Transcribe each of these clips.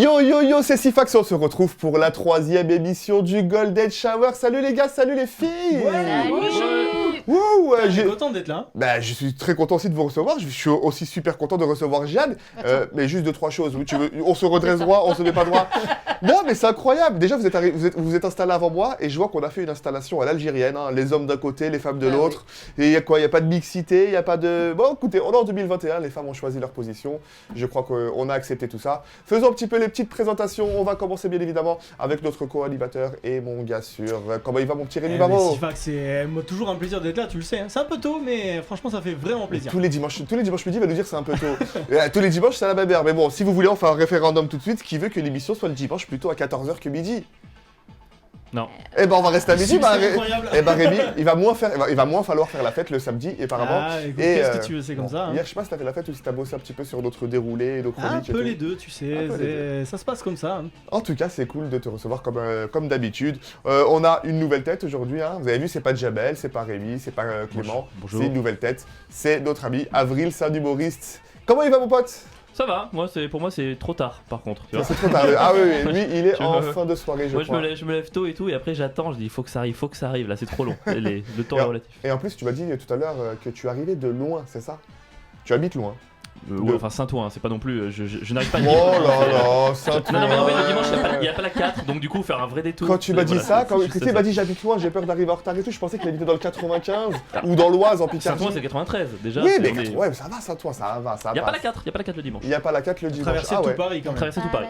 Yo yo yo, c'est Sifax, on se retrouve pour la 3e émission du Golden Shower. Salut les gars, salut les filles. Wouh, je suis content d'être là. Bah, je suis très content aussi de vous recevoir. Je suis aussi super content de recevoir Jeanne. Mais juste 2-3 choses. Tu veux, on se redresse droit, on se met pas droit. Non, mais c'est incroyable. Déjà, vous êtes installés avant moi et je vois qu'on a fait une installation à l'algérienne. Hein. Les hommes d'un côté, les femmes de l'autre. Oui. Et il y a quoi? Il n'y a pas de mixité, il n'y a pas de... Bon, écoutez, on est en 2021, les femmes ont choisi leur position. Je crois qu'on a accepté tout ça. Faisons un petit peu les petites présentations. On va commencer bien évidemment avec notre co-animateur et mon gars sûr. Comment il va mon petit Rémi Barreau? C'est toujours un plaisir d'être là, tu le sais. Hein. C'est un peu tôt, mais franchement, ça fait vraiment plaisir. Tous les dimanches midi, il va nous dire c'est un peu tôt. Tous les dimanches, c'est la même heure. Mais bon, si vous voulez, on fait un référendum tout de suite qui veut que l'émission soit le dimanche plutôt à 14h que midi. Non. Eh ben on va rester à midi. Eh ben Rémi, il va moins falloir faire la fête le samedi apparemment. Ah, écoute, qu'est-ce que tu veux, c'est comme ça. Hein. Hier, je sais pas si t'as fait la fête ou si t'as bossé un petit peu sur notre déroulé et nos chroniques. Un peu les deux, tu sais. Ça se passe comme ça. Hein. En tout cas, c'est cool de te recevoir comme d'habitude. On a une nouvelle tête aujourd'hui. Hein. Vous avez vu, c'est pas Djabel, c'est pas Rémi, c'est pas Clément. Bonjour. C'est une nouvelle tête. C'est notre ami Avril, c'est un humoriste. Comment il va mon pote? Ça va, pour moi c'est trop tard par contre. C'est trop tard. Ah oui, lui il est en fin de soirée je crois. Je me lève tôt et tout et après j'attends, je dis il faut que ça arrive, là c'est trop long, le temps est relatif. Et en plus tu m'as dit tout à l'heure que tu arrivais de loin, c'est ça? Tu habites loin? Ouais, enfin Saint-Ouen, c'est pas non plus, je n'arrive pas à dire. Oh là là, Saint-Ouen. Non, mais le dimanche il n'y a pas la 4, donc du coup faire un vrai détour. Quand tu m'as dit ça, quand tu m'as dit j'habite loin, j'ai peur d'arriver en retard et tout, je pensais qu'il habitait dans le 95 ou dans l'Oise en Picardie. Saint-Ouen c'est le 93 déjà. Oui, mais ouais, ça va Saint-Ouen, ça va. Il n'y a pas la 4, le dimanche. Il n'y a pas la 4 le dimanche. Traverser tout Paris quand même. Traverser tout Paris.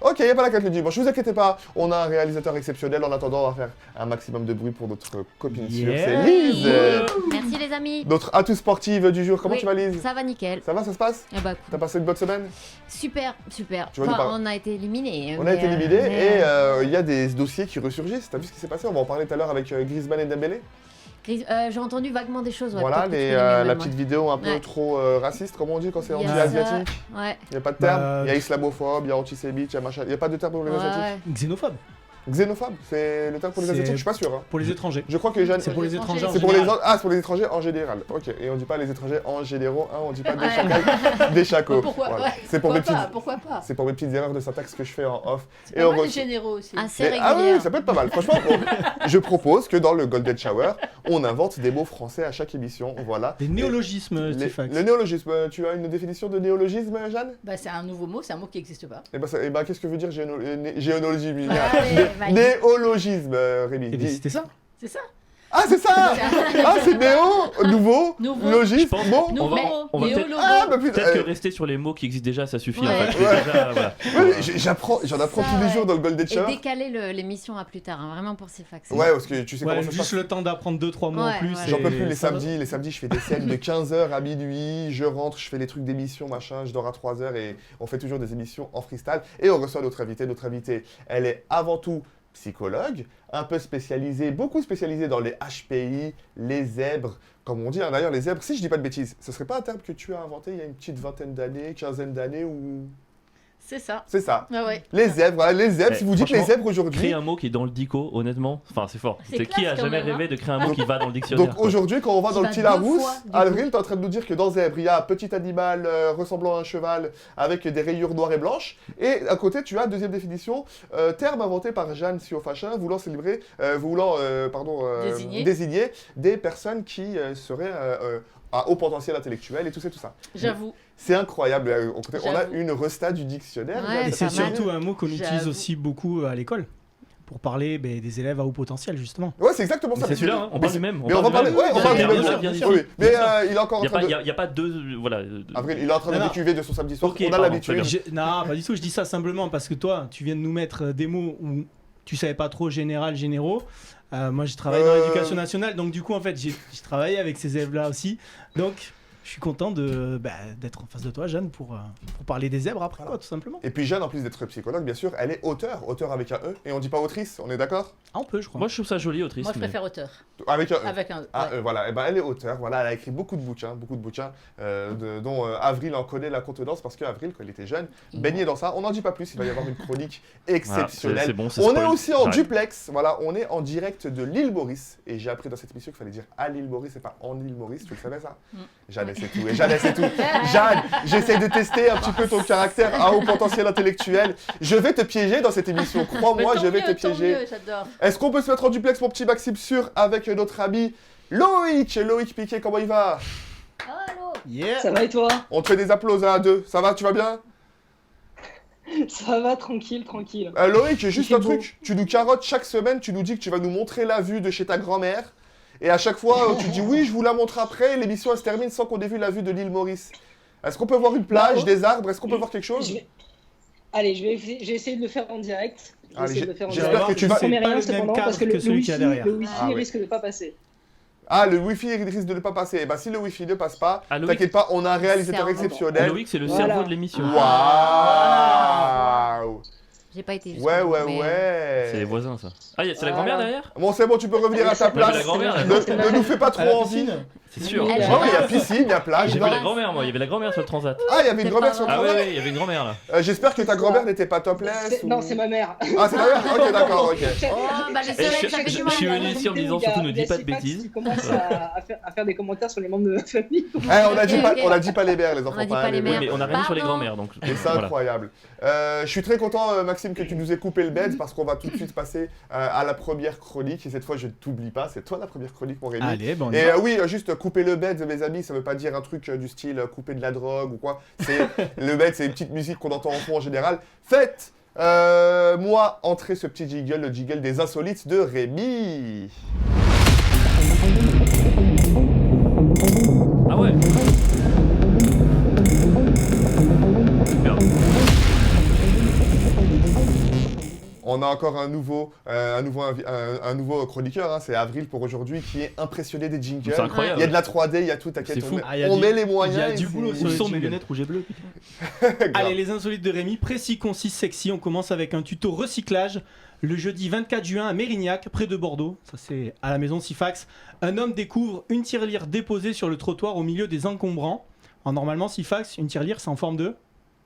Ok, il n'y a pas la 4 le dimanche, ne vous inquiétez pas, on a un réalisateur exceptionnel. En attendant, on va faire un maximum de bruit pour notre copine sûre, c'est Lise. Merci les amis. Notre atout sportive du jour, comment tu vas Lise? Ça va nickel. Ça va, ça se passe? Eh bah, T'as passé une bonne semaine? Super. On a été éliminés. On a été éliminés et il y a des dossiers qui ressurgissent. T'as vu ce qui s'est passé? On va en parler tout à l'heure avec Griezmann et Dembélé. J'ai entendu vaguement des choses. Ouais, voilà, la petite vidéo un peu trop raciste, comme on dit quand c'est anti-asiatique. Ouais. Il n'y a pas de terme. Il y a islamophobe, il y a antisémite, il y a machin. Il n'y a pas de terme pour les asiatiques. Xénophobe. Xénophobe, c'est le terme pour les asiatiques, je suis pas sûr. Hein. Pour les étrangers. Je crois que Jeanne. C'est pour les étrangers. C'est pour les étrangers en général. Ok. Et on dit pas les étrangers en généraux, hein, on dit pas des chacals, des chacos. Pourquoi voilà. Ouais. C'est pour Pourquoi pas C'est pour mes petites erreurs de syntaxe que je fais en off. Et on les généraux aussi. Ah oui, ça peut être pas mal. Franchement, je propose que dans le Golden Shower, on invente des mots français à chaque émission. Voilà. Des néologismes, Le néologisme. Tu as une définition de néologisme, Jeanne? Bah c'est un nouveau mot, c'est un mot qui n'existe pas. Et bah qu'est-ce que veut dire géologisme? Néologisme, Rémi. C'était ça. C'est ça. Ah c'est ça. Ah c'est nouveau, logisme, bon. On va peut-être que rester sur les mots qui existent déjà, ça suffit en fait. Déjà, voilà. J'en apprends tous les jours dans le Golden Shower. Et décaler l'émission à plus tard, hein, vraiment pour Sifax. Ouais, parce que tu sais comment ça se passe. Juste le temps d'apprendre 2-3 mots en plus. J'en peux plus les samedis. Les samedis, je fais des scènes de 15h à minuit. Je rentre, je fais des trucs d'émission, machin. Je dors à 3h et on fait toujours des émissions en freestyle. Et on reçoit notre invitée. Notre invitée, elle est avant tout psychologue, un peu spécialisée, beaucoup spécialisée dans les HPI, les zèbres, comme on dit. Hein, d'ailleurs, les zèbres, si je dis pas de bêtises, ce serait pas un terme que tu as inventé il y a une petite vingtaine d'années, quinzaine d'années ou... C'est ça. C'est ça. Ah ouais. Les zèbres, voilà, les zèbres, si vous dites les zèbres aujourd'hui... Créer un mot qui est dans le dico, honnêtement, enfin c'est fort. C'est qui a jamais rêvé de créer un mot qui va dans le dictionnaire? Donc aujourd'hui, quand on va dans le petit Larousse, Avril, t'es en train de nous dire que dans zèbre, il y a un petit animal ressemblant à un cheval avec des rayures noires et blanches. Et à côté, tu as, deuxième définition, terme inventé par Jeanne Siofachin, voulant désigner des personnes qui seraient à haut potentiel intellectuel et tout ça. J'avoue. C'est incroyable. On a une resta du dictionnaire. Ouais, et c'est surtout un mot qu'on utilise aussi beaucoup à l'école. Pour parler des élèves à haut potentiel, justement. Ouais, c'est exactement ça. C'est celui-là, hein, on parle du même. Mais on va parler, on parle du même. Oui, mais il est encore en train de... Il n'y a pas deux... Voilà. Avril, il est en train de décuver de son samedi soir, Okay, on a l'habitude. Non, pas du tout, je dis ça simplement parce que toi, tu viens de nous mettre des mots où tu savais pas trop généraux. Moi, j'ai travaillé dans l'éducation nationale, donc du coup, en fait, j'ai travaillé avec ces élèves-là aussi. Donc... Je suis content d'être en face de toi, Jeanne, pour parler des zèbres après, quoi, tout simplement. Et puis Jeanne, en plus d'être psychologue, bien sûr, elle est auteure avec un E, et on dit pas autrice, on est d'accord? Ah, on peut, je crois. Moi, je trouve ça joli, autrice. Moi, je préfère auteur. Avec un E. Avec un E. Ah, voilà, et ben elle est auteure, voilà, elle a écrit beaucoup de bouquins, dont Avril en connaît la contenance, parce qu'Avril, quand il était jeune, baignait dans ça. On n'en dit pas plus, il va y avoir une chronique exceptionnelle. C'est bon, on est aussi en duplex, voilà, on est en direct de l'île Maurice, et j'ai appris dans cette émission qu'il fallait dire à l'île Maurice et pas en île Maurice, tu le savais ça? Jeanne est c'est tout. Et Jeanne, elle sait tout. Jeanne, j'essaie de tester un petit peu ton caractère à haut potentiel intellectuel. Je vais te piéger dans cette émission. Crois-moi, je vais te piéger. Mieux, j'adore. Est-ce qu'on peut se mettre en duplex, mon petit Maxime, sûr, avec notre ami Loïc? Loïc Piquet, comment il va? Allô. Yeah. Ça va et toi? On te fait des applaudissements à deux. Ça va, tu vas bien? Ça va, tranquille. Loïc, juste fait un beau. truc. Tu nous carottes chaque semaine, tu nous dis que tu vas nous montrer la vue de chez ta grand-mère. Et à chaque fois, tu dis oui, je vous la montre après. L'émission, elle se termine sans qu'on ait vu la vue de l'île Maurice. Est-ce qu'on peut voir une plage, des arbres? Est-ce qu'on peut voir quelque chose? Allez, je vais essayer de le faire en direct. Allez, J'espère j'espère que tu vas... c'est Mais pas rien le même cependant, cadre parce que que celui qu'il y a derrière. le wifi Ah ouais. risque de pas passer. Ah, le wifi risque de ne pas passer. Et bah si le wifi ne passe pas, Ah, Loïc. t'inquiète pas, on a un réalisateur C'est un exceptionnel. Loïc, c'est le Voilà. cerveau de l'émission. Waouh! J'ai pas été. Ouais, jusqu'au bout, ouais, mais- ouais. C'est les voisins, ça. Ah, c'est la grand-mère derrière? Bon, c'est bon, tu peux revenir à ta J'ai vu la place. grand-mère, là. Ne nous fais pas À trop la envie. piscine. C'est sûr. Elle Oh, il y a passe. piscine, il y a plage. J'ai non vu la grand-mère, moi. Il y avait la grand-mère sur le transat. Ah, il y avait une C'est grand-mère pas sur le Ah ouais, transat. ouais, il y avait une grand-mère là. J'espère que ta grand-mère n'était pas topless. Non, c'est ma mère. Ah, c'est ta mère? Ok, d'accord, ok. Oh, bah les Et soleils, ça fait du je mal. suis venu ici en me disant surtout ne dis pas de bêtises. Tu commences à faire des commentaires sur les membres de ma famille. Eh, on a dit Ok, pas, ok. on a dit pas les mères, les enfants. On a dit pas les Oui, mères. mais on a rien dit sur les Pardon. grand-mères donc. Et c'est voilà. incroyable. Je suis très content, Maxime, que tu nous aies coupé le bed parce qu'on va tout de suite passer à la première chronique. Et cette fois, je ne t'oublie pas, c'est toi la première chronique, mon Rémi. Allez, bon. on y Et va. oui, juste couper le bed, mes amis, ça veut pas dire un truc du style couper de la drogue ou quoi. C'est le bed, c'est une petite musique qu'on entend en fond en général. Faites moi entrer ce petit jingle, le jingle des insolites de Rémi. Ah ouais. Super. On a encore un nouveau chroniqueur, hein, c'est Avril pour aujourd'hui, qui est impressionné des jingles. C'est incroyable. Il y a de la 3D, il y a tout, t'inquiète. C'est fou. Ah, il y a On du- met les il y moyens. a du ici. boulot sur Où le sont mes jingle. lunettes rouges et bleues? Grave. Allez, les insolites de Rémi, précis, concis, sexy. On commence avec un tuto recyclage. Le jeudi 24 juin à Mérignac, près de Bordeaux, ça c'est à la maison Sifax, un homme découvre une tirelire déposée sur le trottoir au milieu des encombrants. Alors, normalement, Sifax, une tirelire, c'est en forme de,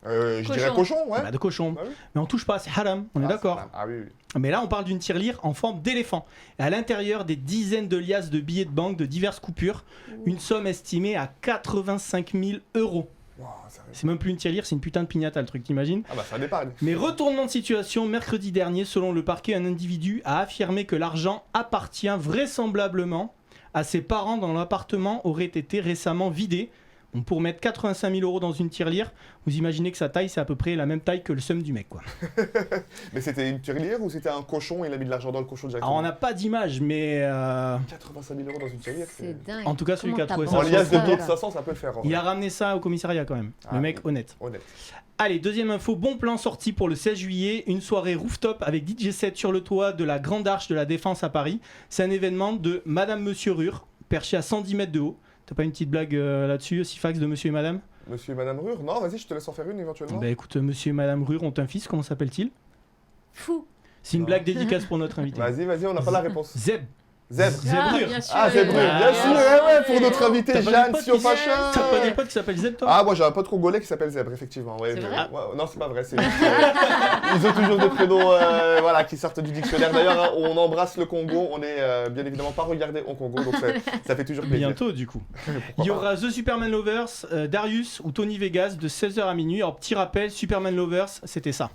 Je Cochon. dirais cochon, ouais. bah, de cochon. Bah oui. Mais on touche pas, c'est haram, on est Ah, d'accord. c'est- Ah oui, oui. Mais là, on parle d'une tirelire en forme d'éléphant. Et à l'intérieur, des dizaines de liasses de billets de banque de diverses coupures. Une somme estimée à 85 000 €. Wow, sérieux. C'est même plus une tirelire, c'est une putain de pignata, le truc, t'imagines? Ah bah ça dépanne. Mais retournement de situation, mercredi dernier, selon le parquet, un individu a affirmé que l'argent appartient vraisemblablement à ses parents dont l'appartement aurait été récemment vidé. Bon, pour mettre 85 000 € dans une tirelire, vous imaginez que sa taille, c'est à peu près la même taille que le seum du mec, quoi. Mais c'était une tirelire ou c'était un cochon? Il a mis de l'argent dans le cochon Alors, directement. on n'a pas d'image, mais 85 000 € dans une tirelire. C'est dingue. en tout cas, celui qui a Comment trouvé t'as ça. En pensé liasse de ça, billets de là 500, ça peut le faire. En il vrai. a ramené ça au commissariat quand même. Ah, Le mec oui. honnête. Honnête. Allez, deuxième info, bon plan sorti pour le 16 juillet, une soirée rooftop avec DJ set sur le toit de la Grande Arche de la Défense à Paris. C'est un événement de Madame Monsieur Rure, perché à 110 mètres de haut. T'as pas une petite blague là-dessus, Sifax, de Monsieur et Madame? Monsieur et Madame Rure? Non, vas-y, je te laisse en faire une éventuellement. Bah écoute, Monsieur et Madame Rure ont un fils, comment s'appelle-t-il? Fou. C'est une Non. blague dédicace pour notre invité. Vas-y, on n'a pas la réponse. Zeb. Zèbre. Ah, Zèbrure. bien sûr. Ah, Zèbre, Ah, bien sûr, ouais, pour notre invité T'as pas des Jeanne potes qui- Siopachin. T'as pas des potes qui s'appellent Zeb, toi? Ah, moi j'ai un pote congolais qui s'appelle Zèbre, effectivement. Ouais, C'est vrai ouais, non, c'est pas vrai. C'est juste, ils ont toujours des prénoms voilà, qui sortent du dictionnaire. D'ailleurs, hein, on embrasse le Congo. On est bien évidemment pas regardé au Congo, donc ça fait toujours plaisir. Bientôt, du coup. Il y aura The Superman Lovers, Darius ou Tony Vegas de 16h à minuit. Alors, petit rappel, Superman Lovers, c'était ça.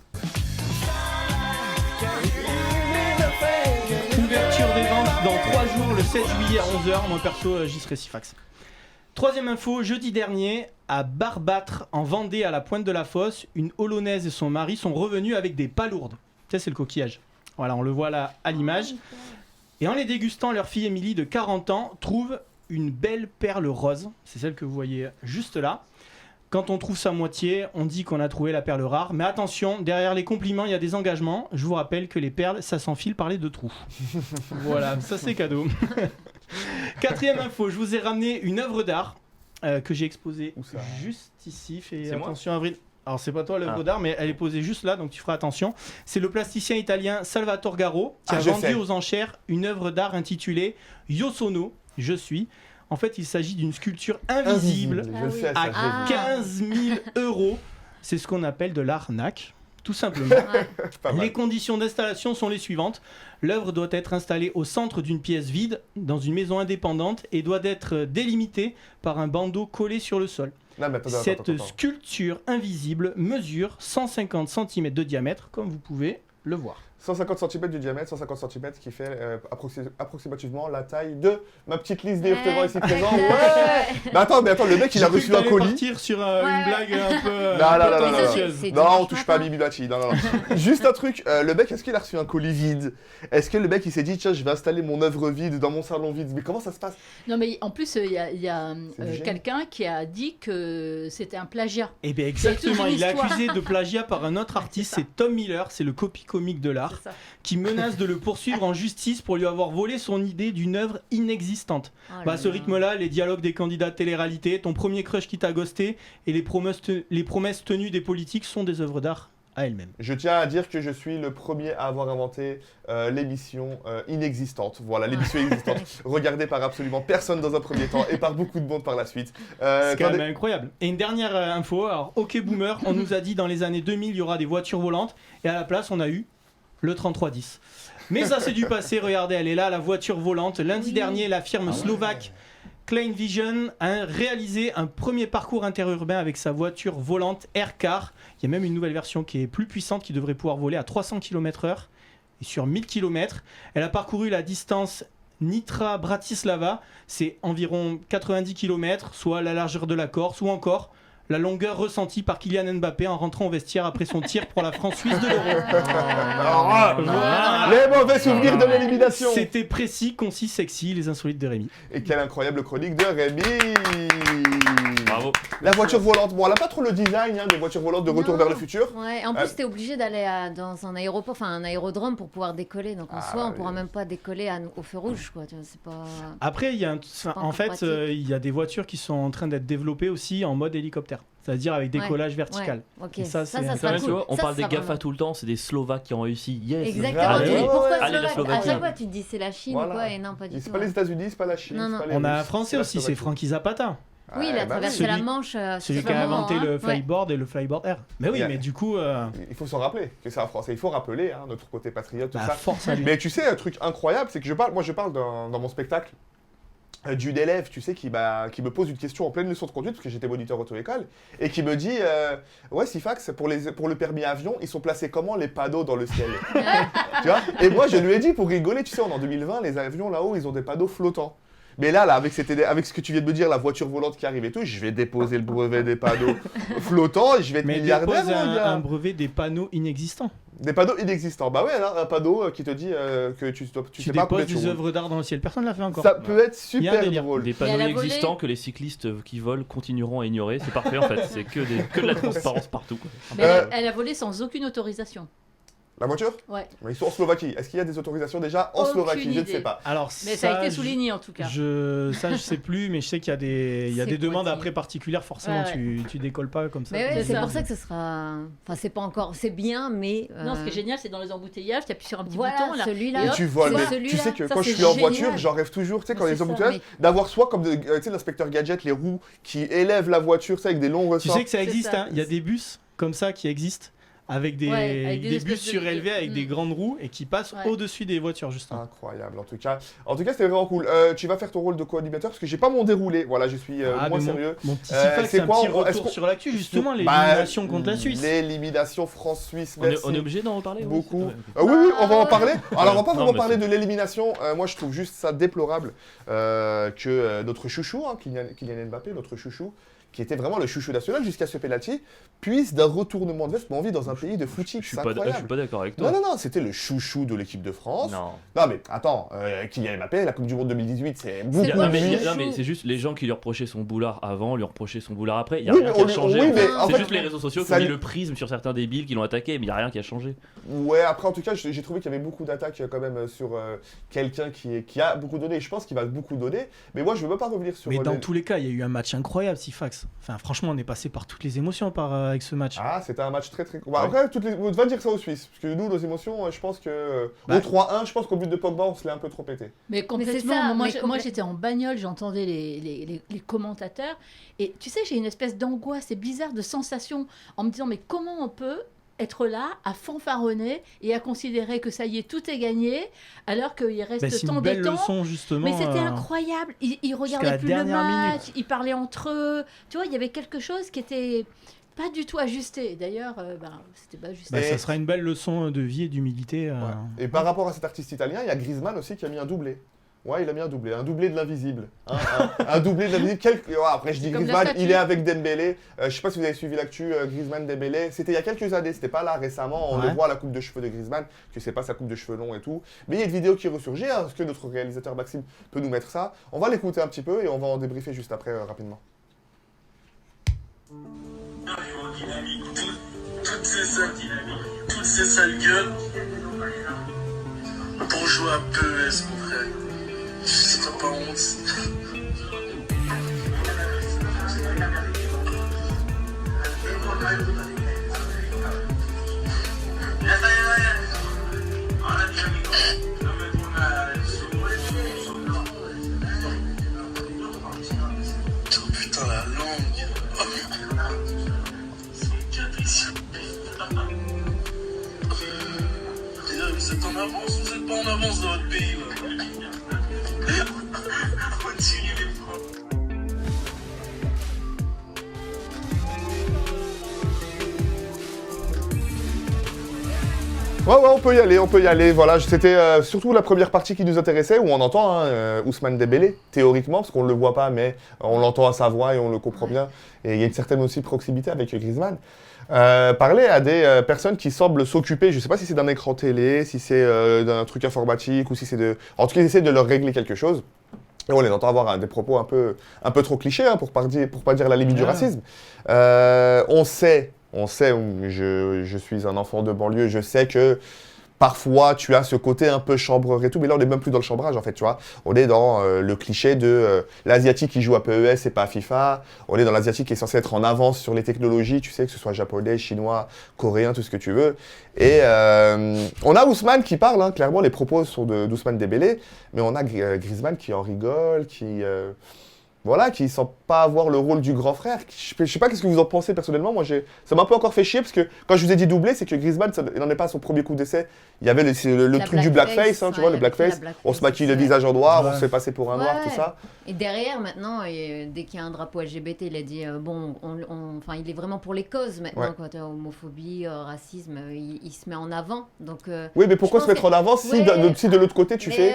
Ouverture des ventes dans 3 jours, le 16 juillet à 11h. Moi, perso, j'y serai Sifax. Troisième info, jeudi dernier, à Barbâtre, en Vendée, à la pointe de la Fosse, une Holonnaise et son mari sont revenus avec des palourdes. Ça, c'est le coquillage. Voilà, on le voit là à l'image. Et en les dégustant, leur fille Émilie, de 40 ans, trouve une belle perle rose. C'est celle que vous voyez juste là. Quand on trouve sa moitié, on dit qu'on a trouvé la perle rare. Mais attention, derrière les compliments, il y a des engagements. Je vous rappelle que les perles, ça s'enfile par les deux trous. Voilà, ça c'est cadeau. Quatrième info, je vous ai ramené une œuvre d'art que j'ai exposée Où ça juste ici. Fais C'est moi attention, Avril. Alors c'est pas toi l'œuvre Ah. d'art, mais elle est posée juste là, donc tu feras attention. C'est le plasticien italien Salvatore Garo qui Ah, a je vendu sais. aux enchères une œuvre d'art intitulée Io sono, je suis. En fait, il s'agit d'une sculpture invisible Je le sais, ça, à j'ai vu. 15 000 €. C'est ce qu'on appelle de l'arnaque, tout simplement. Ouais. Pas mal. Les conditions d'installation sont les suivantes. L'œuvre doit être installée au centre d'une pièce vide, dans une maison indépendante, et doit être délimitée par un bandeau collé sur le sol. Non, mais attends. Cette sculpture invisible mesure 150 cm de diamètre, comme vous pouvez le voir. 150 cm du diamètre, 150 cm qui fait approximativement la taille de ma petite liste des revêtements ici présents. Ouais. Mais attends, le mec il a reçu un colis. Partir sur Ouais. une blague un peu Non. tendancieuse. C'est Non, dimanche on touche pas à matin. Bibi Bati. Non. Juste un truc, le mec, est-ce qu'il a reçu un colis vide? Est-ce que le mec il s'est dit, tiens, je vais installer mon œuvre vide dans mon salon vide? Mais comment ça se passe? Non, mais en plus, il y a C'est du génie. quelqu'un qui a dit que c'était un plagiat. Eh bien exactement, toute une il est histoire. accusé de plagiat par un autre artiste, c'est Tom Miller, c'est le copie comique de l'art, C'est ça. qui menace de le poursuivre en justice pour lui avoir volé son idée d'une œuvre inexistante. Oh là Bah, à ce là. rythme-là, les dialogues des candidats de télé-réalité, ton premier crush qui t'a ghosté et les promesses tenues des politiques sont des œuvres d'art à elles-mêmes. Je tiens à dire que je suis le premier à avoir inventé l'émission inexistante. Voilà, l'émission inexistante, regardée par absolument personne dans un premier temps et par beaucoup de monde par la suite. C'est quand même incroyable. Et une dernière info, alors OK Boomer, on nous a dit dans les années 2000 il y aura des voitures volantes et à la place on a eu le 3310. Mais ça c'est du passé, regardez, elle est là, la voiture volante. Lundi Oui. dernier, la firme slovaque Klein Vision a réalisé un premier parcours interurbain avec sa voiture volante Aircar. Il y a même une nouvelle version qui est plus puissante qui devrait pouvoir voler à 300 km/h et sur 1000 km. Elle a parcouru la distance Nitra-Bratislava, c'est environ 90 km, soit la largeur de la Corse, ou encore la longueur ressentie par Kylian Mbappé en rentrant au vestiaire après son tir pour la France-Suisse de l'Euro. Alors, Voilà. les mauvais souvenirs de l'élimination. C'était précis, concis, sexy, les insolites de Rémi. Et quelle incroyable chronique de Rémi. Bravo. La voiture volante, bon, elle a pas trop le design des voitures volantes de Retour Non. vers le futur. Ouais, en plus, t'es obligé d'aller dans un aéroport, enfin un aérodrome pour pouvoir décoller. Donc en soi, on pourra même pas décoller au feu rouge, quoi. Tu vois, c'est pas. Après, il y a pas en encore fait, pratique. il y a des voitures qui sont en train d'être développées aussi en mode hélicoptère, c'est-à-dire avec décollage vertical. Ouais, ok. Et ça, ça, c'est- ça Quand sera même, cool. tu vois, on Ça, parle ça des sera GAFA vraiment- tout le temps, c'est des Slovaques qui ont réussi. Yes. Exactement. Allez, Tu dis, pourquoi allez, la Slovaque À Slovaquie. chaque fois, tu te dis c'est la Chine Voilà. ou quoi, et non, pas du C'est tout. pas les États-Unis, c'est pas la Chine. Non, c'est non. pas les On a un Russes, Français c'est la aussi, c'est Slovaquie. Frankie Zapata, Oui, il a traversé celui- la Manche. celui qui a vraiment, inventé hein. le Ouais. flyboard et le flyboard air. Mais oui, Yeah. mais du coup, Il faut s'en rappeler que c'est un Français. Il faut rappeler notre côté patriote, tout bah, ça. force à lui. Mais tu sais, un truc incroyable, c'est que je parle dans mon spectacle d'une élève, tu sais, qui me pose une question en pleine leçon de conduite, parce que j'étais moniteur auto-école, et qui me dit ouais, Sifax, pour le permis avion, ils sont placés comment les panneaux dans le ciel? Tu vois? Et moi, je lui ai dit, pour rigoler, tu sais, en 2020, les avions là-haut, ils ont des panneaux flottants. Mais là, avec ce que tu viens de me dire, la voiture volante qui arrive et tout, je vais déposer le brevet des panneaux flottants et je vais être Mais milliardaire, dépose mon gars. un brevet des panneaux inexistants. Des panneaux inexistants. Bah ouais, alors, un panneau qui te dit que tu Tu sais pas combien déposes tu des roules. œuvres d'art dans le ciel. Personne ne l'a fait encore. Ça peut être Il y a un super délire. drôle. Des elle panneaux a volé- existants que les cyclistes qui volent continueront à ignorer. C'est parfait en fait. C'est que de la transparence partout. Quoi. Mais elle a volé sans aucune autorisation. La voiture? Ouais. Mais ils sont en Slovaquie. Est-ce qu'il y a des autorisations déjà en Aucune Slovaquie? Je ne idée. sais pas. Alors, Mais ça a été souligné en tout cas. Je sais plus, mais je sais qu'il y a des C'est demandes pointillé. après particulières. Forcément, Ouais, tu décolles pas comme ça. Mais ouais, C'est c'est ça. pour ça que ce sera. Enfin, c'est pas encore. C'est bien, mais. Non, ce qui est génial, c'est dans les embouteillages, tu appuies sur un petit Voilà, bouton là. celui-là. Et tu voles. c'est Mais celui-là. tu sais que Ça, quand je c'est suis en génial. voiture, j'en rêve toujours, tu sais, quand Mais les c'est ça, embouteillages, d'avoir soit comme tu sais, l'inspecteur gadget, les roues qui élèvent la voiture, tu sais, avec des longs Tu ressorts. sais que ça existe, ça. hein. Il y a des bus comme ça qui existent avec des, Ouais, avec des des espèces bus de- surélevés avec Mm. des grandes roues et qui passent Ouais. au-dessus des voitures, justement. Incroyable, en tout cas. En tout cas, c'était vraiment cool. Tu vas faire ton rôle de co-animateur parce que j'ai pas mon déroulé. Voilà, je suis Ah, moins mais sérieux. Mon petit Euh, Sifax, c'est c'est un quoi, petit est-ce retour qu'on- sur l'actu, justement, Bah, l'élimination contre la Suisse. L'élimination France-Suisse, On est, merci. on est obligé d'en reparler oui Beaucoup. Ouais, ok. Oui, oui, on va en parler. Alors, on va pas Non, vraiment mais parler c'est- de l'élimination. Moi, je trouve juste ça déplorable que notre chouchou, Kylian Mbappé, notre chouchou, qui était vraiment le chouchou national jusqu'à ce penalty, puisse d'un retournement de veste. Mais on vit dans un pays de footy, Je suis c'est pas, je suis incroyable. pas d'accord avec toi. Non, non, non, c'était le chouchou de l'équipe de France. Non. Non, mais attends, Kylian Mbappé, la Coupe du Monde 2018, c'est beaucoup Il y a- non, mais, mieux. non, mais c'est juste les gens qui lui reprochaient son boulard avant, lui reprochaient son boulard après. Il y a Oui, rien mais qui on a lui- changé. oui, en mais fait. en C'est fait, juste les réseaux sociaux qui ça ont mis lui- le prisme sur certains débiles qui l'ont attaqué, mais il n'y a rien qui a changé. Ouais, après, en tout cas, j'ai trouvé qu'il y avait beaucoup d'attaques quand même sur quelqu'un qui a beaucoup donné. Je pense qu'il va beaucoup donner. Mais moi, je veux même pas revenir sur. Mais dans les- tous les cas, il y a eu un match incroyable, Sifax. Enfin, franchement, on est passé par toutes les émotions avec ce match. Ah, c'était un match très très. Bah, Ouais. après, on va dire ça aux Suisses. Parce que nous, nos émotions, je pense que. Bah- Au 3-1, je pense qu'au but de Pogba, on se l'est un peu trop pété. Mais complètement. ça, moi, mais moi, j'étais en bagnole, j'entendais les commentateurs. Et tu sais, j'ai une espèce d'angoisse et bizarre de sensation en me disant, mais comment on peut être là, à fanfaronner et à considérer que ça y est, tout est gagné, alors qu'il reste C'est tant une belle de temps. leçon justement. Mais c'était incroyable. Ils la regardaient plus le dernière match, minute. ils parlaient entre eux. Tu vois, il y avait quelque chose qui était pas du tout ajusté. D'ailleurs, c'était pas ajusté. Bah, Et- ça sera une belle leçon de vie et d'humilité. Ouais. Et par rapport à cet artiste italien, il y a Griezmann aussi qui a mis un doublé. Ouais, il a mis un doublé de l'invisible. Hein, un doublé de l'invisible. Après, je dis C'est comme la Griezmann, statue. il est avec Dembélé. Je sais pas si vous avez suivi l'actu Griezmann-Dembélé. C'était il y a quelques années, c'était pas là récemment. On Ouais. le voit à la coupe de cheveux de Griezmann, que c'est pas sa coupe de cheveux longs et tout. Mais il y a une vidéo qui ressurgit. Hein. Est-ce que notre réalisateur Maxime peut nous mettre ça? On va l'écouter un petit peu et on va en débriefer juste après rapidement. Toutes ces sales gueules pour jouer à PES, mon frère. Si t'as pas honte. Oh, putain, la langue. Vous êtes en avance, vous êtes pas en avance dans votre pays. Ouais. Continuez les francs. Ouais, on peut y aller. Voilà, c'était surtout la première partie qui nous intéressait, où on entend Ousmane Dembélé, théoriquement, parce qu'on ne le voit pas, mais on l'entend à sa voix et on le comprend bien. Et il y a une certaine aussi proximité avec Griezmann. Parler à des personnes qui semblent s'occuper, je ne sais pas si c'est d'un écran télé, si c'est d'un truc informatique, ou si c'est de... En tout cas, ils essaient de leur régler quelque chose. Et on les entend avoir des propos un peu trop clichés, hein, pour pas dire la limite du racisme. On sait, je suis un enfant de banlieue, je sais que parfois tu as ce côté un peu chambreur et tout, mais là on n'est même plus dans le chambrage en fait, tu vois. On est dans le cliché de l'asiatique qui joue à PES et pas à FIFA. On est dans l'asiatique qui est censé être en avance sur les technologies, tu sais, que ce soit japonais, chinois, coréen, tout ce que tu veux. Et on a Ousmane qui parle, hein, clairement les propos sont d'Ousmane Dembélé, mais on a Griezmann qui en rigole, qui sent pas avoir le rôle du grand frère. Je sais pas qu'est-ce que vous en pensez personnellement. Moi, ça m'a un peu encore fait chier parce que quand je vous ai dit doublé, c'est que Griezmann, il n'en est pas à son premier coup d'essai. Il y avait le truc du blackface, hein, tu vois, le blackface. On se maquille le visage en noir, on se fait passer pour un noir, tout ça. Et derrière, maintenant, dès qu'il y a un drapeau LGBT, il a dit il est vraiment pour les causes maintenant, quoi. Homophobie, racisme, il se met en avant. Donc, oui, mais pourquoi se mettre en avant si de l'autre côté tu fais.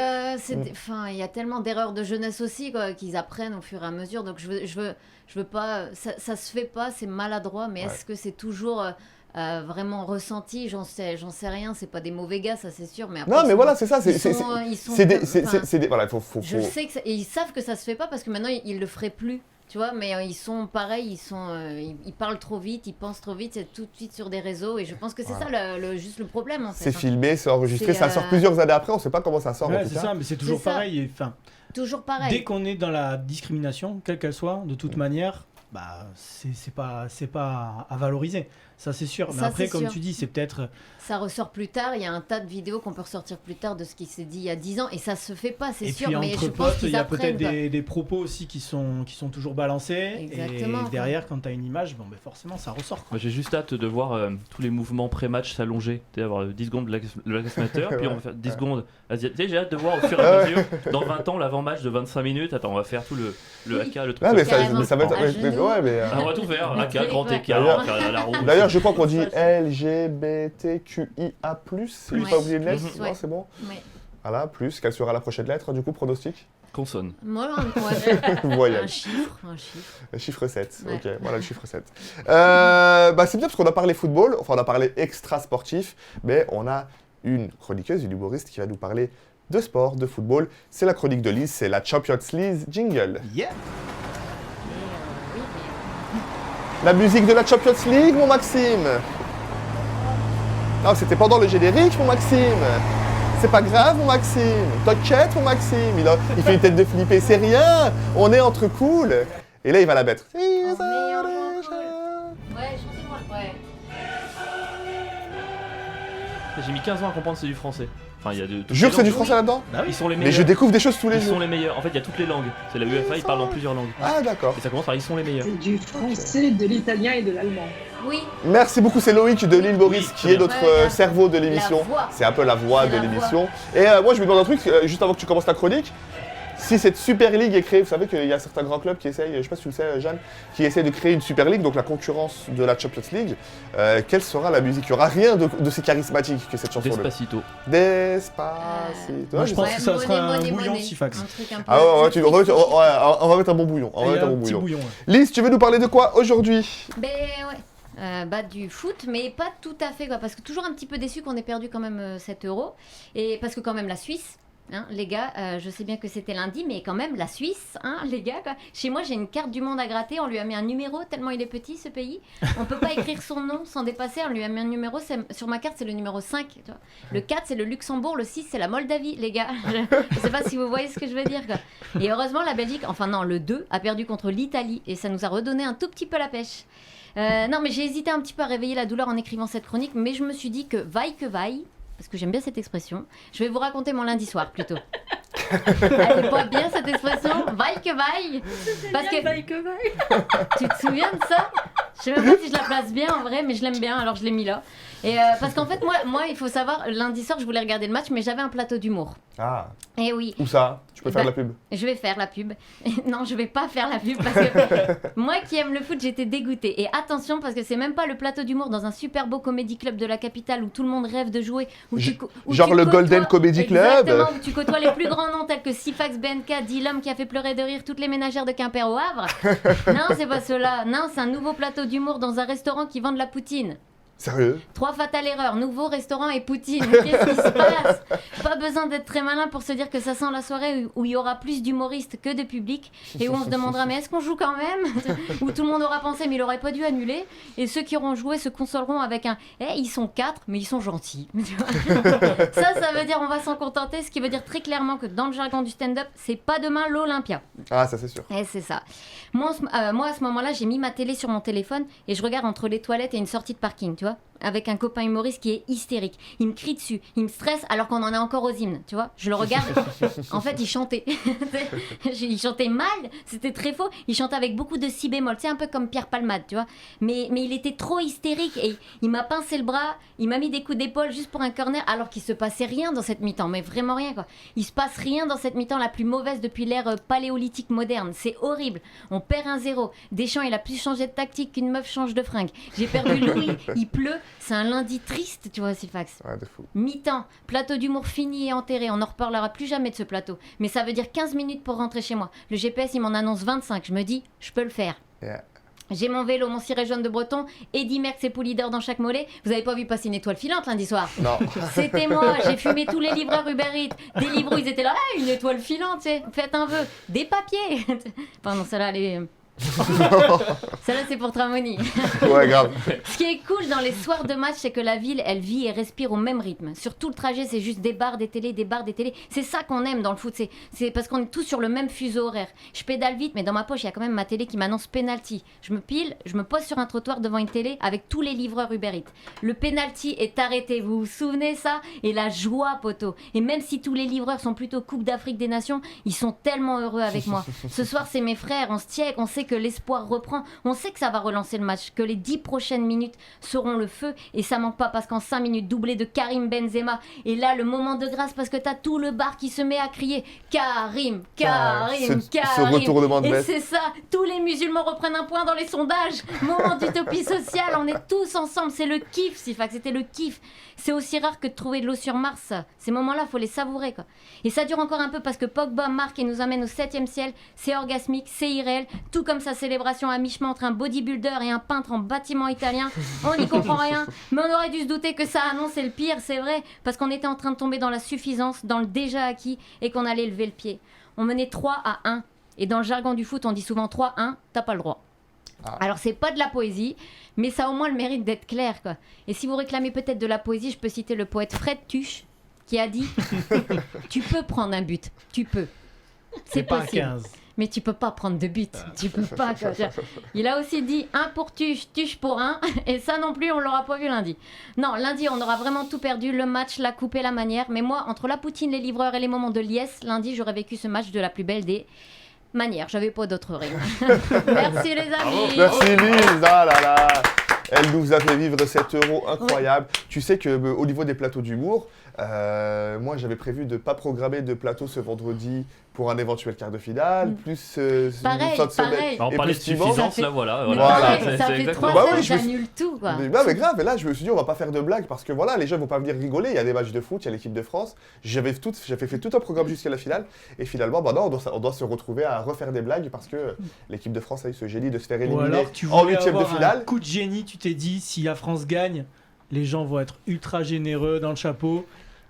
Il y a tellement d'erreurs de jeunesse aussi, quoi, qu'ils apprennent au fur et à mesure. Donc, je veux pas. Ça se fait pas, c'est maladroit, mais est-ce que c'est toujours. Vraiment ressenti, j'en sais rien, c'est pas des mauvais gars, ça c'est sûr, mais après, non, mais voilà, c'est ça, je sais que et ils savent que ça se fait pas parce que maintenant ils le feraient plus, tu vois, mais ils sont pareils, ils parlent trop vite, ils pensent trop vite, c'est tout de suite sur des réseaux, et je pense que c'est ça juste le problème en fait. C'est filmé, c'est enregistré, ça sort plusieurs années après, on sait pas comment ça sort. Ouais, c'est ça, mais c'est toujours pareil. Toujours pareil. Dès qu'on est dans la discrimination, quelle qu'elle soit, de toute manière, bah c'est pas à valoriser. Ça c'est sûr. Mais après, comme tu dis, c'est peut-être. Ça ressort plus tard. Il y a un tas de vidéos qu'on peut ressortir plus tard de ce qui s'est dit il y a 10 ans, et ça se fait pas, c'est sûr. Puis, mais entre je pense potes, il qu'ils y a apprennent. peut-être des propos aussi qui sont toujours balancés. Exactement, et derrière, quand tu as une image, bon, ben forcément, ça ressort. Moi, j'ai juste hâte de voir tous les mouvements pré-match s'allonger. Tu sais, avoir 10 secondes de Black Matter, puis on va faire 10 secondes. Tu sais, j'ai hâte de voir au fur et à mesure, dans 20 ans, l'avant-match de 25 minutes. Attends, on va faire tout le AK, le truc. Ah, mais Carrément. ça va être. On va tout faire. AK, grand écart, la roue. D'ailleurs, je crois qu'on dit LGBTQIA+, si j'ai pas oublié de lettre. Ouais. Non, c'est bon. Ouais. Voilà, plus. Quelle sera la prochaine lettre, du coup, pronostic? Consonne. Moi, Voyage. un chiffre. Chiffre 7, Ouais. ok, voilà le chiffre 7. C'est bien parce qu'on a parlé football, enfin on a parlé extra-sportif, mais on a une chroniqueuse, une humoriste qui va nous parler de sport, de football. C'est la chronique de Lise, c'est la Champions League jingle. Yeah. La musique de la Champions League, mon Maxime. Non, c'était pendant le générique, mon Maxime. C'est pas grave, mon Maxime. T'inquiète, mon Maxime. Il fait une tête de flippé, c'est rien. On est entre cool. Et là, il va la mettre. Ouais, chantez-moi. Ouais. J'ai mis 15 ans à comprendre que c'est du français. Enfin, il y a de. Jure, c'est du français là-dedans? Bah oui. Ils sont les Mais meilleurs. je découvre des choses tous les Ils jours. sont les meilleurs. En fait, il y a toutes les langues. C'est la UEFA, ils parlent dans plusieurs langues. Ah, d'accord. Et ça commence par ils sont les meilleurs. C'est du français, de l'italien et de l'allemand. Oui. Merci beaucoup, c'est Loïc de l'île Maurice Oui, qui est très notre bien. cerveau de l'émission. La voix. C'est un peu la voix C'est de la l'émission. Et moi, je me demande un truc, juste avant que tu commences ta chronique. Si cette Super League est créée, vous savez qu'il y a certains grands clubs qui essayent, je sais pas si tu le sais, Jeanne, qui essayent de créer une Super League, donc la concurrence de la Champions League. Quelle sera la musique? Il n'y aura rien de si charismatique que cette chanson-là. Despacito. Despacito. Moi, je pense Ouais, que ça sera un monnaie, bouillon, monnaie. Sifax. Un truc un peu. Ah ouais, on va mettre un bon bouillon. On va Et mettre un un bon petit bouillon. bouillon. Ouais. Lise, tu veux nous parler de quoi aujourd'hui? Ben ouais. Bah, du foot, mais pas tout à fait, quoi, parce que toujours un petit peu déçu qu'on ait perdu quand même 7 €. Et parce que quand même la Suisse, hein, les gars, je sais bien que c'était lundi, mais quand même la Suisse, hein, les gars, quoi. Chez moi j'ai une carte du monde à gratter, on lui a mis un numéro tellement il est petit ce pays. On peut pas écrire son nom sans dépasser, on lui a mis un numéro, sur ma carte c'est le numéro 5. Tu vois. Le 4 c'est le Luxembourg, le 6 c'est la Moldavie, les gars. Je sais pas si vous voyez ce que je veux dire, quoi. Et heureusement la Belgique, enfin non, le 2 a perdu contre l'Italie et ça nous a redonné un tout petit peu la pêche. Non mais j'ai hésité un petit peu à réveiller la douleur en écrivant cette chronique, mais je me suis dit que vaille, parce que j'aime bien cette expression, je vais vous raconter mon lundi soir plutôt. Elle est pas bien cette expression, vaille. Parce que tu te souviens de ça? Je sais même pas si je la place bien en vrai, mais je l'aime bien, alors je l'ai mis là. Et parce qu'en fait, moi, il faut savoir, lundi soir, je voulais regarder le match, mais j'avais un plateau d'humour. Ah, Et oui, où ça? Tu peux faire de la pub. je vais faire la pub. Non, je vais pas faire la pub parce que moi qui aime le foot, j'étais dégoûtée. Et attention, parce que c'est même pas le plateau d'humour dans un super beau comédie club de la capitale où tout le monde rêve de jouer. Genre le Golden Comedy Club. Exactement, où tu côtoies les plus grands noms tels que Sifax, BNK, dit l'homme qui a fait pleurer de rire toutes les ménagères de Quimper au Havre. Non, c'est pas cela. Non, c'est un nouveau plateau d'humour dans un restaurant qui vend de la poutine. Sérieux? 3 fatales erreurs, nouveau restaurant et poutine. Qu'est-ce qui se passe? Pas besoin d'être très malin pour se dire que ça sent la soirée où il y aura plus d'humoristes que de public et où on se demandera mais est-ce qu'on joue quand même? Où tout le monde aura pensé mais il aurait pas dû annuler. Et ceux qui auront joué se consoleront avec un ils sont 4 mais ils sont gentils. Ça veut dire on va s'en contenter, ce qui veut dire très clairement que dans le jargon du stand-up, c'est pas demain l'Olympia. Ah, ça c'est sûr. Et c'est ça. Moi, à ce moment-là, j'ai mis ma télé sur mon téléphone et je regarde entre les toilettes et une sortie de parking, tu vois, avec un copain humoriste qui est hystérique. Il me crie dessus, il me stresse alors qu'on en est encore aux hymnes, tu vois. Je le regarde. En fait, il chantait. Il chantait mal, c'était très faux. Il chantait avec beaucoup de si bémol, c'est un peu comme Pierre Palmade, tu vois. Mais il était trop hystérique et il m'a pincé le bras, il m'a mis des coups d'épaule juste pour un corner alors qu'il se passait rien dans cette mi-temps, mais vraiment rien, quoi. Il se passe rien dans cette mi-temps la plus mauvaise depuis l'ère paléolithique moderne. C'est horrible. On perd 1-0. Deschamps, il a plus changé de tactique qu'une meuf change de fringue. J'ai perdu Louis, il pleut. C'est un lundi triste, tu vois, Sifax. Ouais, de fou. Mi-temps, plateau d'humour fini et enterré. On n'en reparlera plus jamais de ce plateau. Mais ça veut dire 15 minutes pour rentrer chez moi. Le GPS, il m'en annonce 25. Je me dis, je peux le faire. Yeah. J'ai mon vélo, mon ciré jaune de Breton, Eddy Merckx et Poulidor dans chaque mollet. Vous avez pas vu passer une étoile filante lundi soir? Non. C'était moi, j'ai fumé tous les livreurs Uber Eats. Des livreurs, ils étaient là, une étoile filante, tu sais, faites un vœu. Des papiers. Pardon, celle-là, elle est... Celle-là, c'est pour Tramoni. Ouais, grave. Ce qui est cool dans les soirs de match, c'est que la ville, elle vit et respire au même rythme. Sur tout le trajet, c'est juste des bars, des télés, des bars, des télés. C'est ça qu'on aime dans le foot. C'est parce qu'on est tous sur le même fuseau horaire. Je pédale vite, mais dans ma poche, il y a quand même ma télé qui m'annonce penalty. Je me pose sur un trottoir devant une télé avec tous les livreurs Uber Eats. Le penalty est arrêté. Vous vous souvenez ça? Et la joie, poteau. Et même si tous les livreurs sont plutôt Coupe d'Afrique des Nations, ils sont tellement heureux avec moi. Ce soir, c'est mes frères. On se tient, on sait que l'espoir reprend. On sait que ça va relancer le match, que les 10 prochaines minutes seront le feu et ça manque pas parce qu'en 5 minutes doublé de Karim Benzema et là le moment de grâce parce que t'as tout le bar qui se met à crier Karim, Karim, Karim. Ce retournement de et veste. c'est ça, tous les musulmans reprennent un point dans les sondages. Moment d'utopie sociale, on est tous ensemble, c'est le kiff, Sifax, c'était le kiff. C'est aussi rare que de trouver de l'eau sur Mars, ça. Ces moments-là, faut les savourer, quoi. Et ça dure encore un peu parce que Pogba marque et nous amène au 7e ciel. C'est orgasmique, c'est irréel, tout comme sa célébration à mi-chemin entre un bodybuilder et un peintre en bâtiment italien. On n'y comprend rien, mais on aurait dû se douter que ça annonçait le pire, c'est vrai, parce qu'on était en train de tomber dans la suffisance, dans le déjà acquis, et qu'on allait lever le pied. On menait 3-1, et dans le jargon du foot, on dit souvent 3-1, t'as pas le droit. Alors c'est pas de la poésie, mais ça a au moins le mérite d'être clair, quoi. Et si vous réclamez peut-être de la poésie, je peux citer le poète Fred Tuche, qui a dit « Tu peux prendre un but, tu peux. C'est pas possible. 15. Mais tu peux pas prendre de but, tu peux pas, quoi. » Il a aussi dit « Un pour Tuche, Tuche pour un. » Et ça non plus, on l'aura pas vu lundi. Non, lundi, on aura vraiment tout perdu, le match, la coupe et la manière. Mais moi, entre la poutine, les livreurs et les moments de liesse, lundi, j'aurais vécu ce match de la plus belle des... manière, j'avais pas d'autre rime. Merci les amis. Merci Lise, ah là là. Elle nous a fait vivre cet Euro incroyable. Tu sais que au niveau des plateaux d'humour, moi j'avais prévu de ne pas programmer de plateau ce vendredi pour un éventuel quart de finale, plus Pareil, fin de semaine. pareil. On et parlait plus de dimanche. suffisance, là voilà. Mais Voilà. pareil, ça fait exactement. 3 Bah ans oui, que je me suis- j'annule tout, quoi. Mais grave, et là je me suis dit on va pas faire de blagues parce que voilà, les gens vont pas venir rigoler, il y a des matchs de foot, il y a l'équipe de France. J'avais fait tout un programme jusqu'à la finale et finalement bah non, on doit se retrouver à refaire des blagues parce que l'équipe de France a eu ce génie de se faire Ou éliminer alors tu en voulais huitième de avoir un finale. coup de génie, tu t'es dit si la France gagne, les gens vont être ultra généreux dans le chapeau.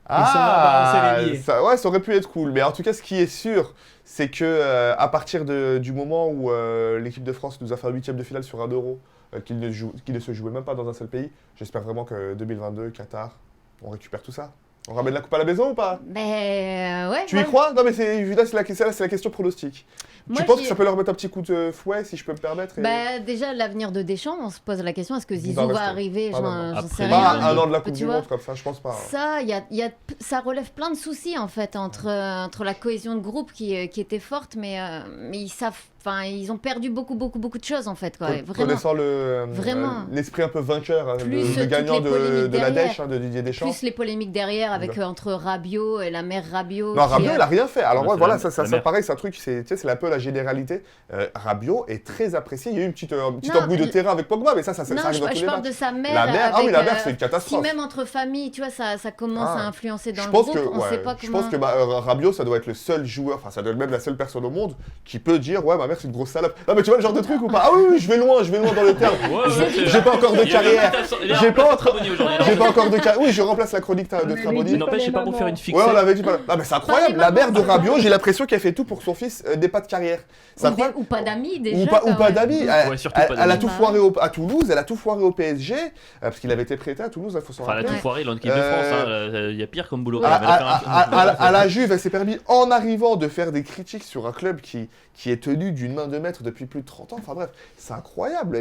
ça va balancer les billets. Ouais, ça aurait pu être cool. Mais en tout cas, ce qui est sûr, c'est que à partir du moment où l'équipe de France nous a fait un huitième de finale sur un Euro, qui ne se jouait même pas dans un seul pays, j'espère vraiment que 2022, Qatar, on récupère tout ça. On ramène la coupe à la maison ou pas? Mais ouais. Tu y crois? Non, mais là, c'est la question pronostic. Moi, Tu penses j'y- que ça peut leur mettre un petit coup de fouet, si je peux me permettre Bah, déjà, l'avenir de Deschamps, on se pose la question est-ce que Zizou rester. va arriver? Pas J'en maintenant. j'en sais Après, Pas rien. un an de la Coupe Tu du vois, Monde comme ça, je pense pas. Ça, ça relève plein de soucis en fait entre la cohésion de groupe qui était forte, mais ils savent, enfin ils ont perdu beaucoup de choses en fait quoi. Vraiment. Connaissant Vraiment. l'esprit un peu vainqueur, hein, Plus le toutes gagnant les polémiques de la derrière. dèche, de Didier Deschamps. Plus les polémiques derrière avec entre Rabiot et la mère Rabiot. Non, qui, Rabiot, il a rien fait. Alors Ouais, ouais, c'est voilà, la ça mère. pareil, c'est un truc, tu sais, c'est un peu la généralité. Rabiot est très apprécié. Il y a eu un petit Non, embrouille de le- terrain avec Pogba, mais ça Non, arrive dans tous je les parle matchs. de sa mère. La mère, avec, la mère, c'est une Si catastrophe. même entre familles, tu vois, ça commence Ah. à influencer dans Je le pense groupe, que, on sait pas je comment. pense que Rabiot, ça doit être le seul joueur, enfin, ça doit être même la seule personne au monde qui peut dire, ouais, ma mère, c'est une grosse salope. Non, mais tu vois le genre de truc ou pas? Ah oui, je vais loin dans le terme. J'ai pas encore de carrière. J'ai pas encore- J'ai pas encore de carrière. Oui, je remplace la chronique de Mais Traboni. oui, N'empêche, c'est pas pour faire une Ouais, fixette. on l'avait dit. Ah, mais c'est incroyable. les La mère mamans, de Rabiot, j'ai l'impression qu'elle fait tout pour que son fils n'ait pas de carrière. C'est incroyable. Ou pas d'amis déjà. Ou pas quand même. d'amis. Ouais, surtout pas Elle a d'amis. tout foiré à Toulouse, elle a tout foiré au PSG, parce qu'il avait été prêté à Toulouse, il faut s'en Enfin, elle a rappeler. tout foiré, l'équipe de France. Il y a pire comme boulot. Ouais. quand même. Elle a fait un- À la Juve, elle s'est permis, en arrivant, de faire des critiques sur un club qui est tenu d'une main de maître depuis plus de 30 ans. Enfin bref, c'est incroyable.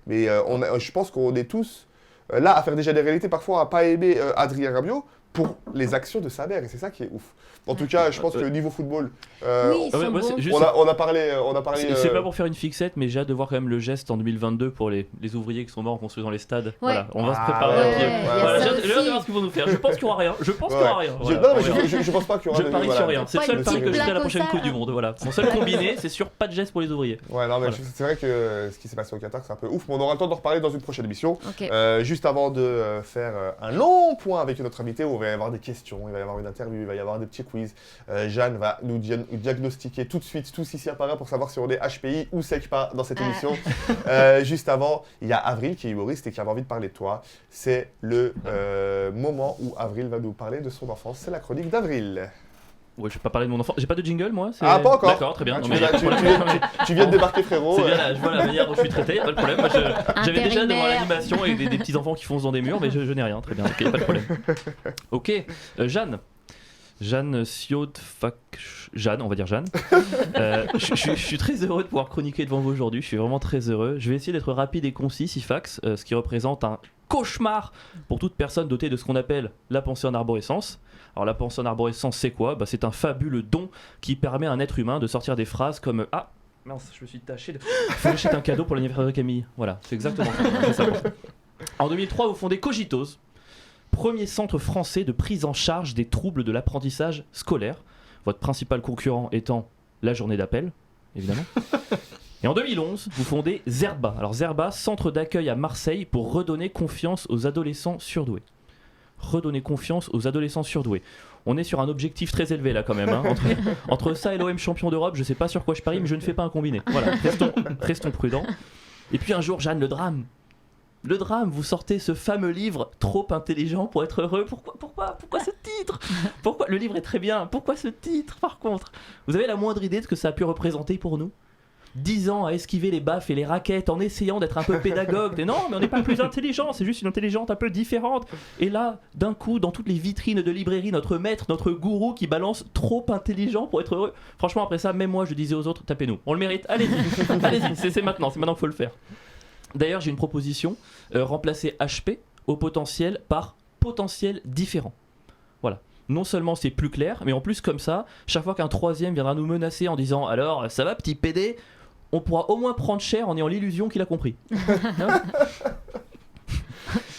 Mais je pense qu'on est tous là à faire déjà des réalités, parfois à pas aimer Adrien Rabiot pour les actions de sa mère, et c'est ça qui est ouf. En tout cas, je pense que niveau football, Oui, ils sont Ouais, moi, c'est bons. juste- on a parlé. C'est pas pour faire une fixette, mais j'ai hâte de voir quand même le geste en 2022 pour les ouvriers qui sont morts en construisant les stades. Voilà, on va se préparer. ouais, un pied. ouais, Voilà, il y a ça j'ai hâte de aussi. voir ce qu'ils vont nous faire. Je pense qu'il n'y aura rien. Je pense qu'il n'y aura rien. Non, Voilà, mais on verra. je pense pas qu'il y aura Je de- parie voilà. sur rien. C'est le Pas seul une pari que je petite fais à la prochaine plaque Coupe au du sol. Monde. Voilà. Mon seul combiné, c'est sur pas de geste pour les ouvriers. Ouais, non, mais Voilà. c'est vrai que ce qui s'est passé au Qatar, c'est un peu ouf, mais on aura le temps d'en reparler dans une prochaine émission. Ok. Juste avant de faire un long point avec notre invité, où il va y avoir des questions, il va y avoir une interview, il va y avoir des petits quiz. Jeanne va nous diagnostiquer tout de suite, tous ici à Paris, pour savoir si on est HPI ou SECPA dans cette émission. Juste avant, il y a Avril qui est humoriste et qui avait envie de parler de toi. C'est le moment où Avril va nous parler de son enfance. C'est la chronique d'Avril. Ouais, je vais pas parler de mon enfant. J'ai pas de jingle moi. Ah, pas encore. D'accord, très bien. Ah, Non, tu mais viens- y a pas de tu- problème. tu viens de débarquer, frérot. C'est bien là, je vois la manière dont je suis traité, y a pas de problème. Moi, j'avais déjà devant Intérimaire. l'animation avec des petits enfants qui foncent dans des murs, mais je n'ai rien. Très bien, ok, y a pas de problème. Ok, Jeanne Jeanne, on va dire Jeanne. Je suis très heureux de pouvoir chroniquer devant vous aujourd'hui. Je suis vraiment très heureux. Je vais essayer d'être rapide et concis, Sifax, ce qui représente un cauchemar pour toute personne dotée de ce qu'on appelle la pensée en arborescence. Alors la pensée en arborescence, c'est quoi ? C'est un fabuleux don qui permet à un être humain de sortir des phrases comme « Ah, mince, je me suis taché de... Faut que j'achète un cadeau pour l'anniversaire de Camille. » Voilà, c'est exactement ça. C'est ça. En 2003, vous fondez Cogitos, premier centre français de prise en charge des troubles de l'apprentissage scolaire, votre principal concurrent étant la journée d'appel, évidemment. Et en 2011, vous fondez Zerba. Alors Zerba, centre d'accueil à Marseille pour redonner confiance aux adolescents surdoués. Redonner confiance aux adolescents surdoués. On est sur un objectif très élevé là quand même. Hein. Entre ça et l'OM champion d'Europe, je sais pas sur quoi je parie, mais je ne fais pas un combiné. Voilà, restons prudents. Et puis un jour, Jeanne, le drame. Le drame, vous sortez ce fameux livre Trop intelligent pour être heureux. Pourquoi ce titre ? Pourquoi ? Le livre est très bien. Pourquoi ce titre par contre ? Vous avez la moindre idée de ce que ça a pu représenter pour nous ? 10 ans à esquiver les baffes et les raquettes en essayant d'être un peu pédagogue. Et non, mais on n'est pas plus intelligent, c'est juste une intelligence un peu différente. Et là, d'un coup, dans toutes les vitrines de librairie, notre maître, notre gourou qui balance Trop intelligent pour être heureux. Franchement, après ça, même moi, je disais aux autres, tapez-nous. On le mérite, allez-y, allez-y, c'est maintenant qu'il faut le faire. D'ailleurs, j'ai une proposition, remplacer HP au potentiel par potentiel différent. Voilà. Non seulement c'est plus clair, mais en plus comme ça, chaque fois qu'un troisième viendra nous menacer en disant « Alors, ça va petit PD ?» on pourra au moins prendre cher en ayant l'illusion qu'il a compris.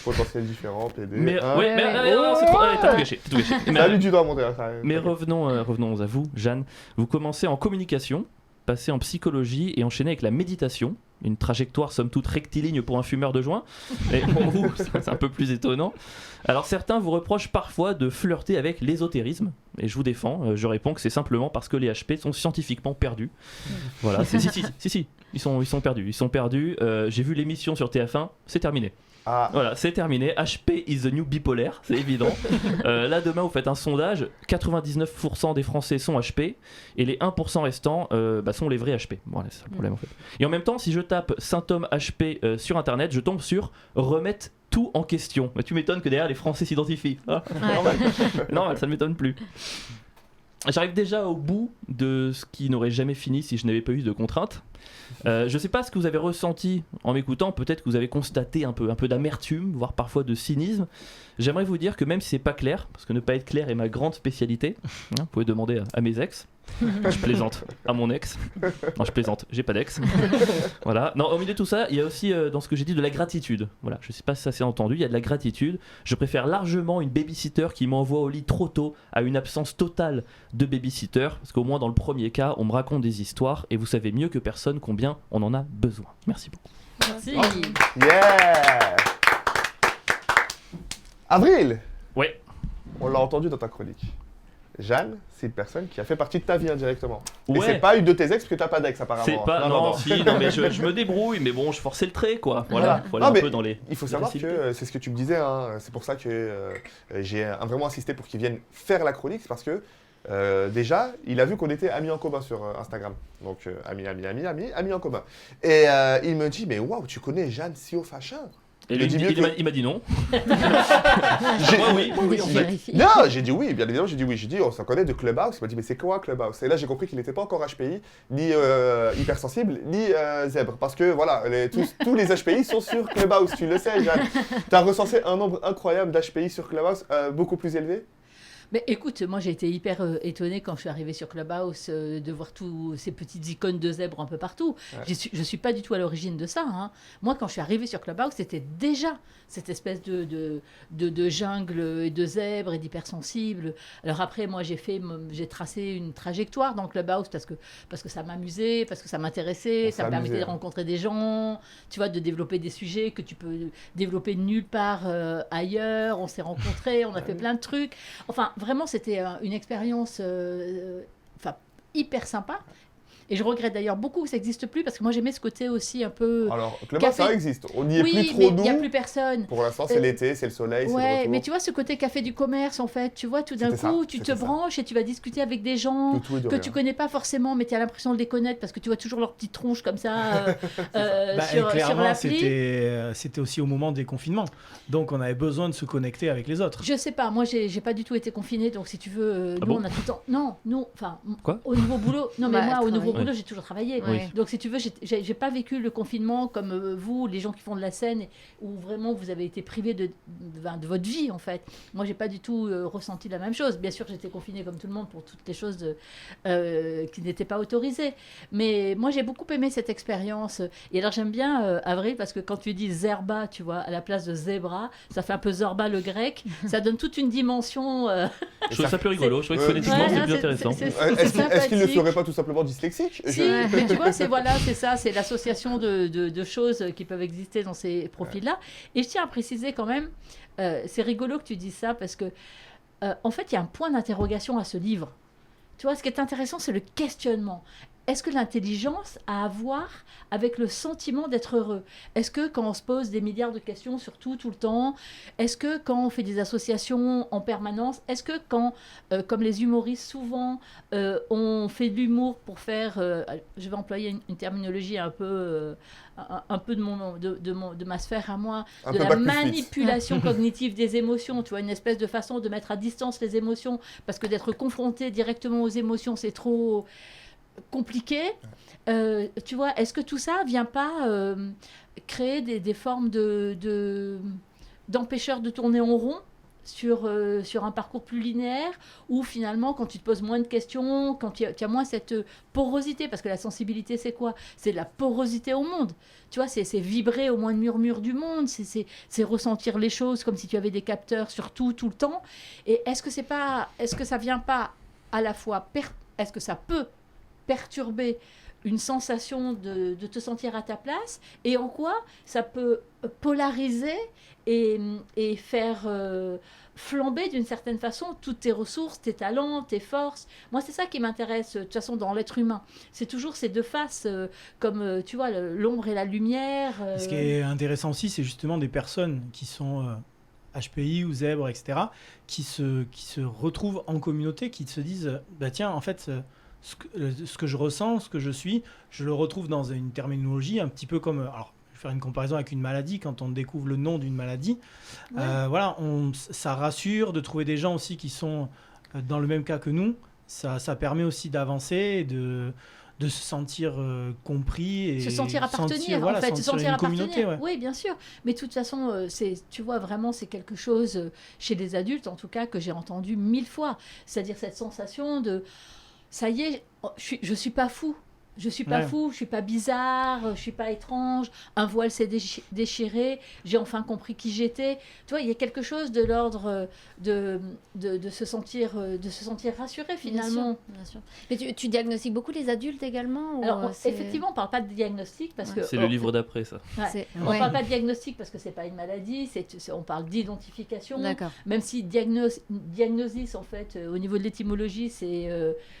Potentiel différent, PD. Mais, hein. ouais, mais non, c'est trop. T'as tout gâché. T'as tout gâché. Mais, Salut, tu dois monter. mais revenons à vous, Jeanne. Vous commencez en communication, passez en psychologie et enchaînez avec la méditation. Une trajectoire somme toute rectiligne pour un fumeur de joint. Et pour vous, c'est un peu plus étonnant. Alors certains vous reprochent parfois de flirter avec l'ésotérisme. Et je vous défends, je réponds que c'est simplement parce que les HP sont scientifiquement perdus. Voilà, si, ils sont perdus. Ils sont perdus. J'ai vu l'émission sur TF1, c'est terminé. Ah, Voilà, c'est terminé. HP is the new bipolaire, c'est évident. Là, demain, vous faites un sondage. 99% des Français sont HP et les 1% restants sont les vrais HP. Voilà, c'est ça le problème en fait. Et en même temps, si je tape symptômes HP sur internet, je tombe sur remettre tout en question. Mais tu m'étonnes que derrière les Français s'identifient. Ah, normal, ça ne m'étonne plus. J'arrive déjà au bout de ce qui n'aurait jamais fini si je n'avais pas eu de contraintes. Je ne sais pas ce que vous avez ressenti en m'écoutant, peut-être que vous avez constaté un peu d'amertume, voire parfois de cynisme. J'aimerais vous dire que même si c'est pas clair, parce que ne pas être clair est ma grande spécialité, vous pouvez demander à mes ex. Je plaisante, à mon ex. Non, je plaisante, j'ai pas d'ex. Voilà. Non, au milieu de tout ça, il y a aussi dans ce que j'ai dit de la gratitude. Voilà, je sais pas si ça s'est entendu, il y a de la gratitude. Je préfère largement une babysitter qui m'envoie au lit trop tôt à une absence totale de babysitter, parce qu'au moins dans le premier cas, on me raconte des histoires et vous savez mieux que personne combien on en a besoin. Merci beaucoup. Merci. yeah! Avril, Ouais. on l'a entendu dans ta chronique. Jeanne, c'est une personne qui a fait partie de ta vie indirectement. Et Ouais. c'est pas une de tes ex parce que t'as pas d'ex apparemment. C'est pas. Non, si, non, mais je me débrouille, mais bon, je forçais le trait, quoi. Voilà, faut aller Non, un mais peu dans les. Il faut savoir facilités. que c'est ce que tu me disais, hein, c'est pour ça que j'ai vraiment insisté pour qu'il vienne faire la chronique, c'est parce que déjà, il a vu qu'on était amis en commun sur Instagram. Donc amis en commun. Et il me dit, mais waouh, tu connais Jeanne Siofachin? Et je lui, dis mieux que- il m'a dit non. J'ai- Moi, oui, en Je fait. vérifie. Non, j'ai dit oui, bien évidemment, j'ai dit oui. J'ai dit, on s'en connaît de Clubhouse. Il m'a dit, mais c'est quoi Clubhouse? Et là, j'ai compris qu'il n'était pas encore HPI, ni hypersensible, ni zèbre. Parce que voilà, tous les HPI sont sur Clubhouse, tu le sais, Jeanne. Tu as recensé un nombre incroyable d'HPI sur Clubhouse, beaucoup plus élevé. Mais écoute, moi j'ai été hyper étonnée quand je suis arrivée sur Clubhouse de voir tous ces petites icônes de zèbres un peu partout. Ouais. Je suis pas du tout à l'origine de ça. Hein. Moi, quand je suis arrivée sur Clubhouse, c'était déjà cette espèce de jungle et de zèbres et d'hypersensibles. Alors après, moi j'ai tracé une trajectoire dans Clubhouse parce que ça m'amusait, parce que ça m'intéressait, ça me permettait de rencontrer des gens, tu vois, de développer des sujets que tu peux développer nulle part ailleurs. On s'est rencontrés, on a fait plein de trucs. Enfin, vraiment, c'était une expérience hyper sympa. Et je regrette d'ailleurs beaucoup que ça n'existe plus parce que moi j'aimais ce côté aussi un peu. Alors, Clubhouse, café. ça existe. On n'y est Oui, plus mais trop il nous. n'y a plus personne. Pour l'instant, c'est l'été, c'est le soleil, c'est le Ouais, retour. mais tu vois ce côté café du commerce en fait, tu vois, tout d'un C'était ça, coup, tu te c'était ça. branches et tu vas discuter avec des gens De tout et de que rien. tu connais pas forcément, mais tu as l'impression de les connaître parce que tu vois toujours leurs petites tronches comme ça Bah, sur clairement, l'appli. c'était aussi au moment des confinements. Donc, on avait besoin de se connecter avec les autres. Je sais pas, moi j'ai pas du tout été confinée, donc si tu veux, nous bon on a tout le temps. Non, nous, enfin, Quoi au nouveau boulot. Non, mais Bah, moi au nouveau travailler. boulot, j'ai toujours travaillé. Oui. Donc si tu veux, j'ai pas vécu le confinement comme vous, les gens qui font de la scène, où vraiment vous avez été privés de votre vie en fait. Moi j'ai pas du tout ressenti la même chose. Bien sûr, j'étais confinée comme tout le monde pour toutes les choses qui n'étaient pas autorisées. Mais moi j'ai beaucoup aimé cette expérience. Et alors j'aime bien Avril parce que quand tu dis Zerba, tu vois, à la place de Zebra, ça fait un peu Zorba le grec. Ça donne toute une dimension. Je trouve ça plus rigolo. Je trouve que Ouais. phonétiquement, Ouais, c'est non, plus intéressant. Est-ce qu'il ne sympathique. serait pas tout simplement dyslexique? Si, mais tu vois, c'est ça, c'est l'association de choses qui peuvent exister dans ces profils-là. Et je tiens à préciser quand même, c'est rigolo que tu dises ça parce que, en fait, il y a un point d'interrogation à ce livre. Tu vois, ce qui est intéressant, c'est le questionnement. Est-ce que l'intelligence a à voir avec le sentiment d'être heureux? Est-ce que quand on se pose des milliards de questions sur tout le temps, est-ce que quand on fait des associations en permanence, est-ce que quand, comme les humoristes souvent, on fait de l'humour pour faire, je vais employer une terminologie un peu de ma sphère à moi, Un de peu la bac plus huit. manipulation cognitive des émotions, tu vois, une espèce de façon de mettre à distance les émotions, parce que d'être confronté directement aux émotions, c'est trop compliqué. Tu vois, est-ce que tout ça vient pas créer des formes d'empêcheurs de tourner en rond sur un parcours plus linéaire, ou finalement, quand tu te poses moins de questions, quand tu as moins cette porosité, parce que la sensibilité, c'est quoi? C'est de la porosité au monde. Tu vois, c'est vibrer au moins de murmure du monde, c'est ressentir les choses comme si tu avais des capteurs sur tout le temps. Et est-ce que ça vient pas à la fois, est-ce que ça peut perturber une sensation de te sentir à ta place, et en quoi ça peut polariser et faire flamber d'une certaine façon toutes tes ressources, tes talents, tes forces. Moi, c'est ça qui m'intéresse de toute façon dans l'être humain. C'est toujours ces deux faces, comme tu vois, l'ombre et la lumière. Ce qui est intéressant aussi, c'est justement des personnes qui sont HPI ou zèbres, etc., qui se retrouvent en communauté, qui se disent, bah tiens, en fait, ce que je ressens, ce que je suis, je le retrouve dans une terminologie un petit peu comme... Alors, je vais faire une comparaison avec une maladie, quand on découvre le nom d'une maladie. Ouais. Voilà, ça rassure de trouver des gens aussi qui sont dans le même cas que nous. Ça permet aussi d'avancer et de se sentir compris. Et se sentir appartenir, en fait. Se sentir appartenir, ouais. Oui, bien sûr. Mais de toute façon, tu vois, vraiment, c'est quelque chose, chez les adultes, en tout cas, que j'ai entendu 1000 fois. C'est-à-dire cette sensation de... Ça y est, je suis pas fou. Je suis pas fou, je suis pas bizarre, je suis pas étrange. Un voile s'est déchiré, j'ai enfin compris qui j'étais. Tu vois, il y a quelque chose de l'ordre de se sentir rassuré finalement. Bien sûr. Mais tu diagnostiques beaucoup les adultes également, ou Alors, effectivement, on parle pas de diagnostic parce que c'est le livre d'après ça. Ouais. On parle pas de diagnostic parce que c'est pas une maladie, on parle d'identification. D'accord. Même si diagnosis en fait au niveau de l'étymologie,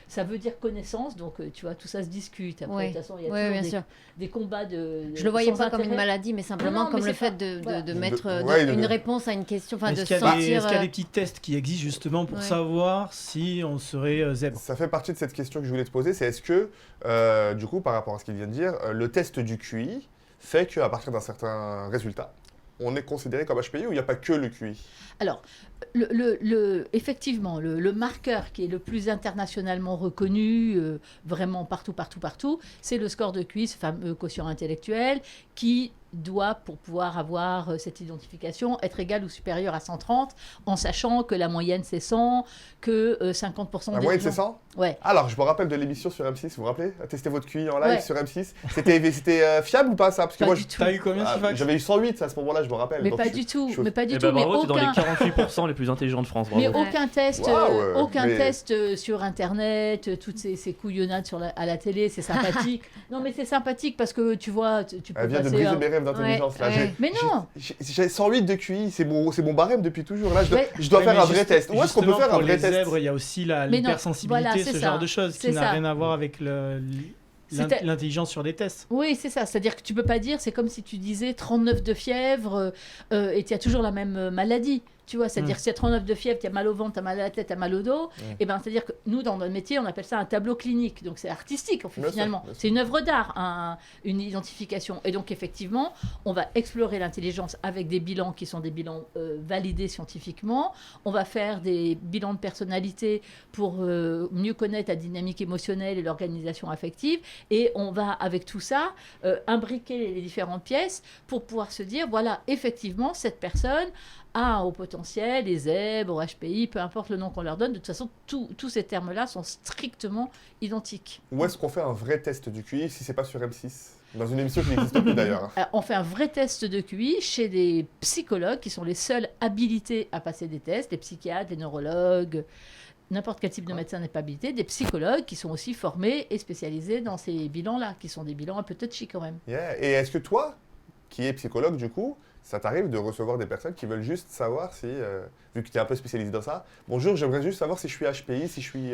ça veut dire connaissance, donc tu vois, tout ça se discute. Après, de toute façon, il y a toujours des combats de... Je le voyais pas comme une maladie, mais simplement comme le fait de mettre une réponse à une question, enfin de sentir... Est-ce qu'il y a des petits tests qui existent justement pour savoir si on serait zèbre? Ça fait partie de cette question que je voulais te poser, c'est est-ce que, du coup, par rapport à ce qu'il vient de dire, le test du QI fait qu'à partir d'un certain résultat, on est considéré comme HPI ou il n'y a pas que le QI? Alors, effectivement, le marqueur qui est le plus internationalement reconnu, vraiment partout, c'est le score de QI, ce fameux quotient intellectuel, qui doit, pour pouvoir avoir cette identification, être égal ou supérieur à 130, en sachant que la moyenne c'est 100, que 50% la moyenne c'est 100? Ouais. Alors, je me rappelle de l'émission sur M6, vous vous rappelez? Tester votre QI en live sur M6. C'était fiable ou pas ça? Parce que moi, t'as eu combien j'avais eu 108 à ce moment-là, je me rappelle. Mais pas du tout, mais pas du tout. Bravo, t'es dans les 48% les plus intelligents de France. Bravo. Mais aucun test, test sur Internet, toutes ces couillonnades à la télé, c'est sympathique. Non, mais c'est sympathique parce que tu vois, tu peux Elle vient de briser mes rêves d'intelligence. Là. Mais non, j'ai 108 de QI, c'est mon barème depuis toujours. Là, je dois faire un vrai test. Où est-ce qu'on peut faire un vrai test? Pour les zèbres, il y a aussi l'hypersensibilité, ce genre de choses qui n'a rien à voir avec l'intelligence sur des tests. Oui, c'est ça. C'est-à-dire que tu peux pas dire, c'est comme si tu disais 39 de fièvre et tu as toujours la même maladie. Tu vois, c'est-à-dire que si tu as 39 de fièvre, tu as mal au ventre, tu as mal à la tête, tu as mal au dos, et ben c'est-à-dire que nous, dans notre métier, on appelle ça un tableau clinique. Donc c'est artistique, en fait, finalement. C'est une œuvre d'art, une identification. Et donc, effectivement, on va explorer l'intelligence avec des bilans qui sont des bilans validés scientifiquement. On va faire des bilans de personnalité pour mieux connaître la dynamique émotionnelle et l'organisation affective. Et on va, avec tout ça, imbriquer les différentes pièces pour pouvoir se dire, voilà, effectivement, cette personne a un haut potentiel, les zèbres, HPI, peu importe le nom qu'on leur donne. De toute façon, tous ces termes-là sont strictement identiques. Où est-ce qu'on fait un vrai test du QI si c'est pas sur M6? Dans une émission qui n'existe plus d'ailleurs. On fait un vrai test de QI chez des psychologues qui sont les seuls habilités à passer des tests, les psychiatres, les neurologues, n'importe quel type de médecin n'est pas habilité, des psychologues qui sont aussi formés et spécialisés dans ces bilans-là, qui sont des bilans un peu touchy quand même. Yeah. Et est-ce que toi, qui es psychologue du coup, ça t'arrive de recevoir des personnes qui veulent juste savoir si, vu que tu es un peu spécialisé dans ça, bonjour, j'aimerais juste savoir si je suis HPI, si je suis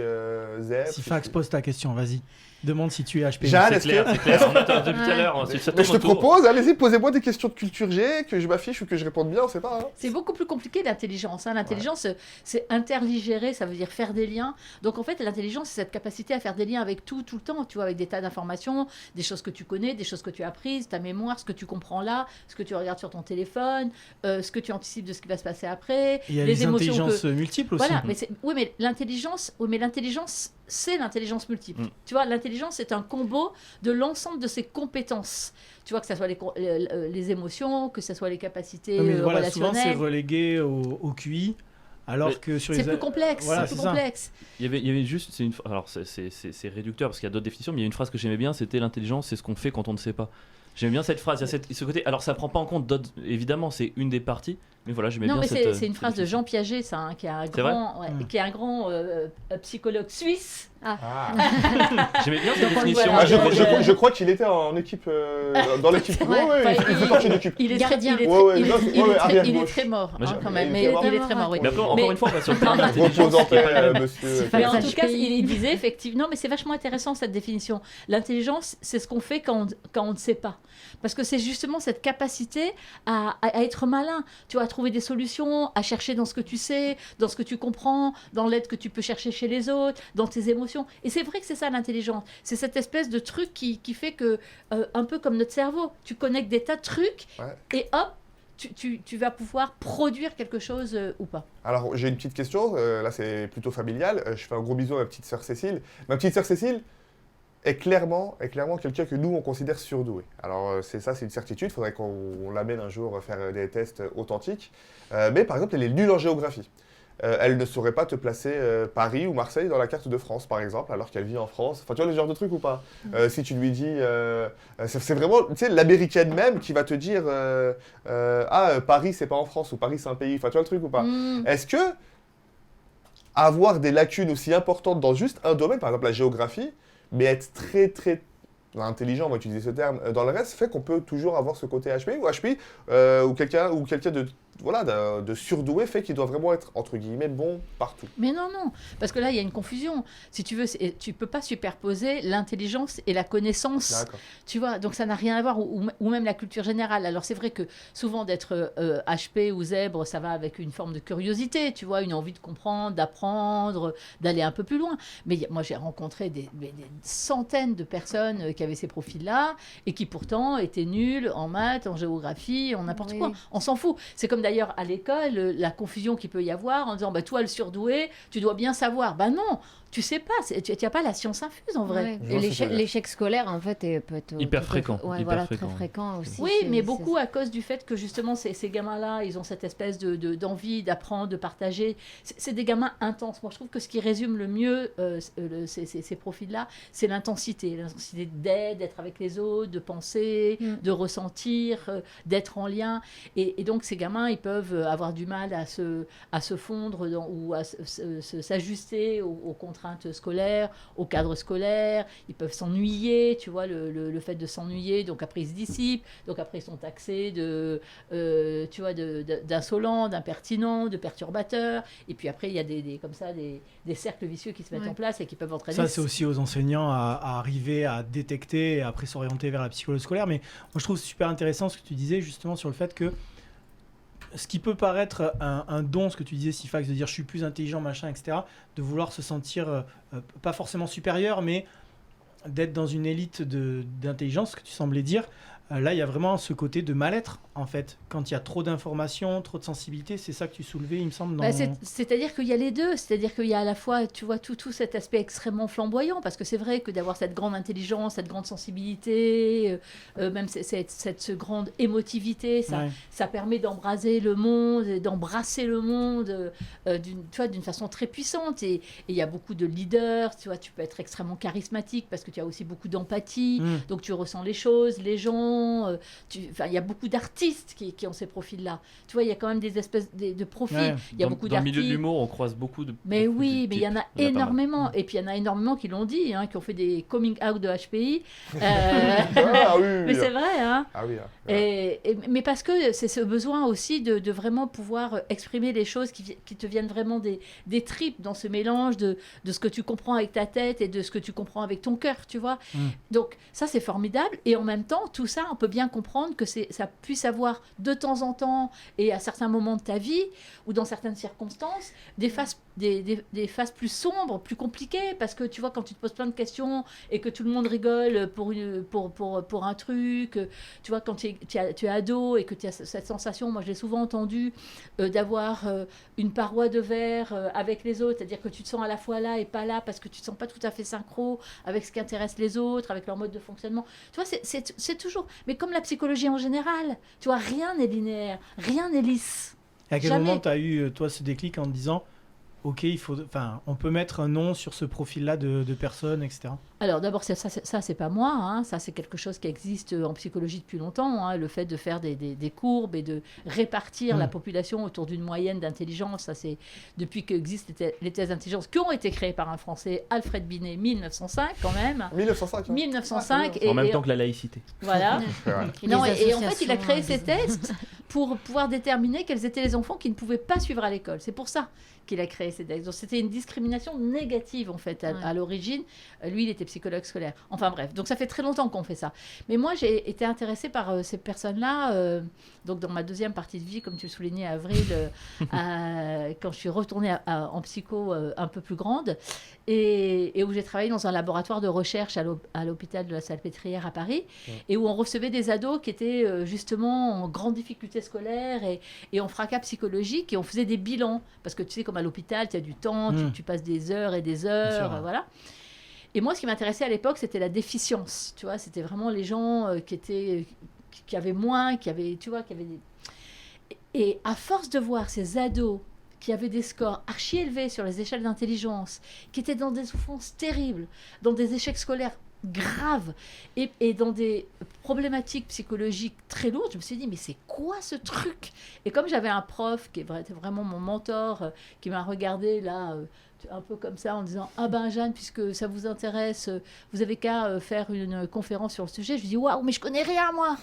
zèbre. Si Fax pose ta question, vas-y. Demande si tu es HPI. Jeanne, c'est clair. On attend depuis tout à l'heure. Mais je te propose, allez-y, posez-moi des questions de culture G, que je m'affiche ou que je réponde bien, on sait pas. Hein. C'est beaucoup plus compliqué l'intelligence. L'intelligence, c'est interligérer, ça veut dire faire des liens. Donc en fait, l'intelligence, c'est cette capacité à faire des liens avec tout le temps, tu vois, avec des tas d'informations, des choses que tu connais, des choses que tu as apprises, ta mémoire, ce que tu comprends là, ce que tu regardes sur ton téléphone, ce que tu anticipes de ce qui va se passer après. Il y a les intelligences multiples aussi. Voilà, mais l'intelligence, c'est l'intelligence multiple. Tu vois, l'intelligence, c'est un combo de l'ensemble de ses compétences. Tu vois, que ce soit les émotions, que ce soit les capacités relationnelles. relationnelles. Souvent, c'est relégué au QI. alors Mais que sur C'est les... plus complexe. Voilà, c'est plus c'est ça. complexe. Il y avait juste, alors c'est réducteur parce qu'il y a d'autres définitions, mais il y a une phrase que j'aimais bien, c'était l'intelligence, c'est ce qu'on fait quand on ne sait pas. J'aimais bien cette phrase, il y a ce côté. Alors ça prend pas en compte d'autres, évidemment, c'est une des parties, mais voilà, j'aimais Non, bien mais cette. c'est une phrase de Jean Piaget, ça, hein, qui est un C'est vrai grand, qui est un grand psychologue suisse. J'aimais bien cette Donc, on le définition. voit là. Je crois qu'il était en équipe, dans l'équipe. Ouais. Ouais, Enfin, il fait partie de l'équipe. Il est Gardien. très, Ouais, il est- non, il est ouais, très- arrière il est gauche. très mort, Moi, hein, quand il même. est Mais très mort. il est très mort, oui. Mais après, encore Mais- une fois, on va sur le terme Non, d'intelligence. Repose en qui est pas la paix, même. monsieur. Mais en tout HPI. cas, il disait effectivement, mais c'est vachement intéressant cette définition. L'intelligence, c'est ce qu'on fait quand on ne sait pas. Parce que c'est justement cette capacité à être malin, tu vois, à trouver des solutions, à chercher dans ce que tu sais, dans ce que tu comprends, dans l'aide que tu peux chercher chez les autres, dans tes émotions. Et c'est vrai que c'est ça l'intelligence. C'est cette espèce de truc qui fait que, un peu comme notre cerveau, tu connectes des tas de trucs et hop, tu vas pouvoir produire quelque chose ou pas. Alors, j'ai une petite question, là c'est plutôt familial. Je fais un gros bisou à ma petite sœur Cécile. Ma petite sœur Cécile est clairement quelqu'un que nous on considère surdoué. Alors, c'est une certitude, il faudrait qu'on l'amène un jour faire des tests authentiques. Mais par exemple, elle est nulle en géographie. Elle ne saurait pas te placer Paris ou Marseille dans la carte de France, par exemple, alors qu'elle vit en France. Enfin, tu vois le genre de truc ou pas? Si tu lui dis... c'est vraiment, tu sais, l'américaine même qui va te dire Paris, c'est pas en France, ou Paris, c'est un pays. Enfin, tu vois le truc ou pas? Est-ce que avoir des lacunes aussi importantes dans juste un domaine, par exemple la géographie, mais être très, très intelligent, on va utiliser ce terme, dans le reste, fait qu'on peut toujours avoir ce côté HPI ou quelqu'un de surdoué fait qu'il doit vraiment être, entre guillemets, bon partout. Mais non, parce que là, il y a une confusion. Si tu veux, tu peux pas superposer l'intelligence et la connaissance. D'accord. Tu vois, donc ça n'a rien à voir, ou même la culture générale. Alors c'est vrai que souvent d'être HP ou zèbre, ça va avec une forme de curiosité, tu vois, une envie de comprendre, d'apprendre, d'aller un peu plus loin. Mais moi, j'ai rencontré des centaines de personnes qui avaient ces profils-là et qui pourtant étaient nuls en maths, en géographie, en n'importe quoi. On s'en fout. C'est comme d'ailleurs à l'école, la confusion qu'il peut y avoir en disant toi le surdoué, tu dois bien savoir. Non, tu sais pas, tu n'as pas la science infuse en vrai. Ouais. Et l'échec scolaire en fait peut être Hyper fréquent. très fréquent aussi. Oui, mais beaucoup à cause du fait que justement ces gamins-là, ils ont cette espèce d'envie d'apprendre, de partager. C'est des gamins intenses. Moi, je trouve que ce qui résume le mieux ces profils-là, c'est l'intensité d'être avec les autres, de penser, de ressentir, d'être en lien. Et donc ces gamins, ils peuvent avoir du mal à se fondre ou à s'ajuster aux contraintes scolaires, au cadre scolaire. Ils peuvent s'ennuyer, tu vois, le fait de s'ennuyer. Donc après, ils se dissipent. Donc après, ils sont taxés d'insolents, d'impertinents, de perturbateurs. Et puis après, il y a des cercles vicieux qui se mettent en place et qui peuvent entraîner. Ça, c'est aussi aux enseignants à arriver à détecter et après s'orienter vers la psychologie scolaire. Mais moi, je trouve super intéressant ce que tu disais justement sur le fait que ce qui peut paraître un don, ce que tu disais, Sifax, de dire je suis plus intelligent, machin, etc., de vouloir se sentir pas forcément supérieur, mais d'être dans une élite d'intelligence, ce que tu semblais dire. Là, il y a vraiment ce côté de mal-être, en fait. Quand il y a trop d'informations, trop de sensibilité, c'est ça que tu soulevais, il me semble. C'est-à-dire qu'il y a les deux. C'est-à-dire qu'il y a à la fois, tu vois, tout cet aspect extrêmement flamboyant, parce que c'est vrai que d'avoir cette grande intelligence, cette grande sensibilité, même cette grande émotivité, ça permet d'embraser le monde, d'embrasser le monde d'une façon très puissante. Et il y a beaucoup de leaders, tu vois, tu peux être extrêmement charismatique parce que tu as aussi beaucoup d'empathie, donc tu ressens les choses, les gens. Il y a beaucoup d'artistes qui ont ces profils-là. Tu vois, il y a quand même des espèces de profils. Ouais. Il y a beaucoup dans le d'artistes. milieu de l'humour, on croise beaucoup de. Mais beaucoup oui, de mais il y en a types. énormément. Et puis il y en a énormément qui l'ont dit, qui ont fait des coming out de HPI. Mais c'est vrai, hein. Ah oui. Mais parce que c'est ce besoin aussi de vraiment pouvoir exprimer les choses qui te viennent vraiment des tripes dans ce mélange de ce que tu comprends avec ta tête et de ce que tu comprends avec ton cœur, tu vois. Donc ça, c'est formidable. Et en même temps, tout ça, on peut bien comprendre que ça puisse avoir de temps en temps et à certains moments de ta vie ou dans certaines circonstances des phases plus sombres, plus compliquées, parce que tu vois, quand tu te poses plein de questions et que tout le monde rigole pour un truc, tu vois, quand tu es ado et que tu as cette sensation, moi je l'ai souvent entendu, d'avoir une paroi de verre avec les autres, c'est-à-dire que tu te sens à la fois là et pas là parce que tu te sens pas tout à fait synchro avec ce qui intéresse les autres, avec leur mode de fonctionnement. Tu vois, c'est toujours, mais comme la psychologie en général, tu vois, rien n'est linéaire, rien n'est lisse. Et à quel Jamais. moment tu as eu, toi, ce déclic en te disant, OK, on peut mettre un nom sur ce profil-là de personnes, etc. Alors d'abord, ça c'est pas moi, hein. Ça c'est quelque chose qui existe en psychologie depuis longtemps, hein. Le fait de faire des courbes et de répartir la population autour d'une moyenne d'intelligence, ça c'est depuis qu'existent les tests d'intelligence qui ont été créés par un Français, Alfred Binet, 1905 quand même. 1905. Hein. 1905. En même temps que la laïcité. Voilà. C'est vrai. Non, Les et en fait, il a créé associations, ces tests pour pouvoir déterminer quels étaient les enfants qui ne pouvaient pas suivre à l'école. C'est pour ça qu'il a créé ces tests. Donc c'était une discrimination négative en fait à l'origine. Lui, il était psychologue scolaire. Enfin bref, donc ça fait très longtemps qu'on fait ça. Mais moi, j'ai été intéressée par ces personnes-là. Donc dans ma deuxième partie de vie, comme tu le soulignais, avril, quand je suis retournée en psycho un peu plus grande, et où j'ai travaillé dans un laboratoire de recherche à l'hôpital de la Salpêtrière à Paris, et où on recevait des ados qui étaient justement en grande difficulté scolaire et en fracas psychologique, et on faisait des bilans, parce que tu sais, comme à l'hôpital, tu as du temps, tu passes des heures et des heures, Bien sûr. voilà. Et moi, ce qui m'intéressait à l'époque, c'était la déficience, tu vois, c'était vraiment les gens qui avaient moins, qui avaient des... Et à force de voir ces ados qui avaient des scores archi élevés sur les échelles d'intelligence, qui étaient dans des souffrances terribles, dans des échecs scolaires graves et dans des problématiques psychologiques très lourdes, je me suis dit, mais c'est quoi ce truc? Et comme j'avais un prof qui était vraiment mon mentor, qui m'a regardé là, un peu comme ça, en disant, ah ben Jeanne, puisque ça vous intéresse, vous avez qu'à faire une conférence sur le sujet. Je lui dis, waouh, mais je connais rien, moi.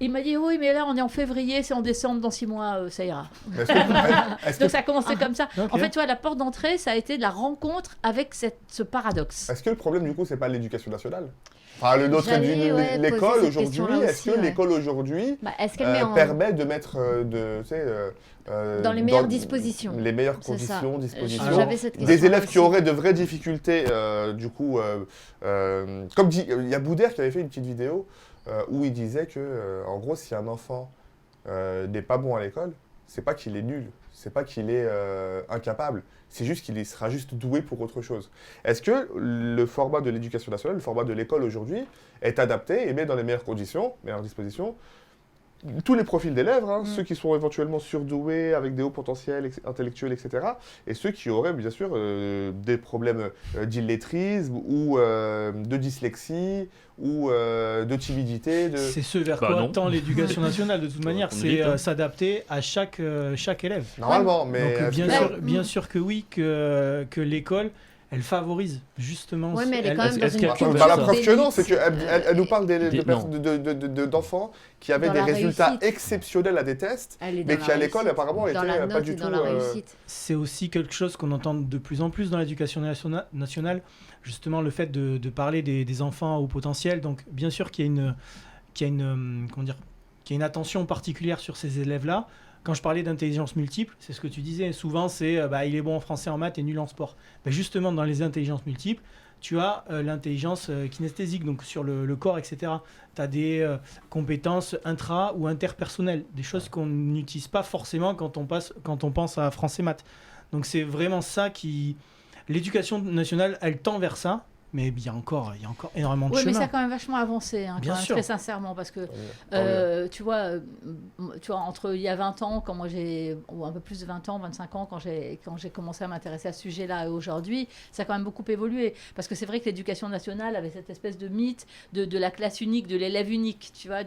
Il m'a dit, oui, mais là, on est en février, c'est en décembre, dans 6 mois, ça ira. Donc ça a commencé comme ça. Ok. En fait, tu vois, la porte d'entrée, ça a été de la rencontre avec ce paradoxe. Est-ce que le problème, du coup, c'est pas l'éducation nationale? Enfin, l'école J'allais, ouais, l'école poser cette aujourd'hui, question-là est-ce aussi, que ouais. l'école aujourd'hui Bah, est-ce qu'elle met en... permet de mettre Dans les meilleures dispositions. les meilleures C'est ça. conditions, dispositions, J'avais cette question. des élèves qui auraient de vraies difficultés, du coup, comme dit, il y a Boudère qui avait fait une petite vidéo où il disait que, en gros, si un enfant n'est pas bon à l'école, c'est pas qu'il est nul, c'est pas qu'il est incapable, c'est juste qu'il sera juste doué pour autre chose. Est-ce que le format de l'éducation nationale, le format de l'école aujourd'hui, est adapté et met dans les meilleures conditions, meilleures dispositions, tous les profils d'élèves, hein, ceux qui sont éventuellement surdoués, avec des hauts potentiels intellectuels, etc., et ceux qui auraient bien sûr des problèmes d'illettrisme ou de dyslexie ou de timidité. C'est ce vers Bah quoi non. tend l'éducation nationale, de toute manière, qu'on c'est évite, hein. s'adapter à chaque élève. Normalement, mais Donc est-ce que- bien sûr que oui, que l'école, elle favorise justement... Ouais, mais elle est quand elle- même dans est-ce une qu'il y a Bah, quelque la chose preuve que non, d'élite. c'est qu'elle nous parle d'enfants qui avaient Dans des la résultats réussite. exceptionnels à des tests, Elle est dans mais la qui à l'école réussite. apparemment Dans étaient la pas note du et tout. dans la réussite. C'est aussi quelque chose qu'on entend de plus en plus dans l'éducation nationale, justement le fait de parler des enfants au potentiel. Donc bien sûr qu'il y a une attention particulière sur ces élèves-là. Quand je parlais d'intelligence multiple, c'est ce que tu disais. Souvent, c'est il est bon en français, en maths et nul en sport. Ben, justement, dans les intelligences multiples, tu as l'intelligence kinesthésique, donc sur le corps, etc. Tu as des compétences intra- ou interpersonnelles, des choses qu'on n'utilise pas forcément quand on pense à français maths. Donc c'est vraiment ça qui... L'éducation nationale, elle tend vers ça, mais il y a encore énormément de Oui, mais chemin. ça a quand même vachement avancé, hein, Bien quand même, sûr. très sincèrement, parce que Tant mieux. tu vois, entre il y a 20 ans, quand moi ou un peu plus de 20 ans, 25 ans, quand j'ai commencé à m'intéresser à ce sujet-là, et aujourd'hui, ça a quand même beaucoup évolué. Parce que c'est vrai que l'éducation nationale avait cette espèce de mythe de la classe unique, de l'élève unique, tu vois.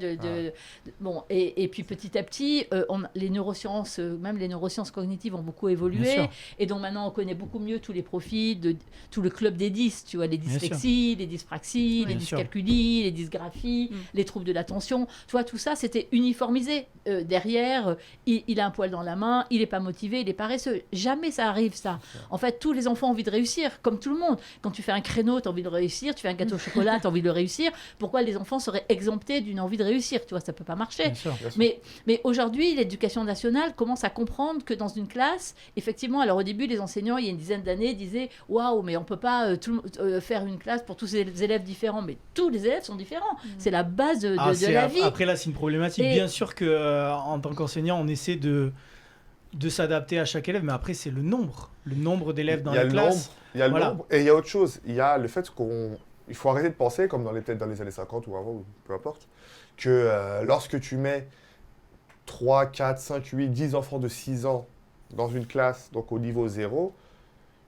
Bon, et puis petit à petit, les neurosciences, même les neurosciences cognitives ont beaucoup Bien évolué. sûr. Et donc maintenant, on connaît beaucoup mieux tous les profils, tout le club des 10, tu vois, les Bien dyslexies, les dyspraxies, les Bien sûr. dyscalculies, les dysgraphies, les troubles de l'attention. Tu vois, tout ça, c'était uniformisé. Derrière, il a un poil dans la main, il n'est pas motivé, il est paresseux. Jamais ça arrive, ça. En fait, tous les enfants ont envie de réussir, comme tout le monde. Quand tu fais un créneau, tu as envie de réussir. Tu fais un gâteau au chocolat, tu as envie de le réussir. Pourquoi les enfants seraient exemptés d'une envie de réussir? Tu vois, ça ne peut pas marcher. Bien sûr. Bien sûr. Mais aujourd'hui, l'éducation nationale commence à comprendre que dans une classe, effectivement, alors au début, les enseignants, il y a une dizaine d'années, disaient « Waouh, mais on ne peut pas faire une classe pour tous les élèves différents. » Mais tous les élèves sont différents. C'est la base de la vie. Après là, c'est une problématique. Et- Bien sûr que en tant qu'enseignant, on essaie de s'adapter à chaque élève, mais après c'est le nombre d'élèves dans Il y a la le classe. nombre, il y a le Voilà. nombre, et il y a autre chose. Il y a le fait il faut arrêter de penser, comme peut-être dans les années 50 ou avant, ou peu importe, que lorsque tu mets 3, 4, 5, 8, 10 enfants de 6 ans dans une classe, donc au niveau 0,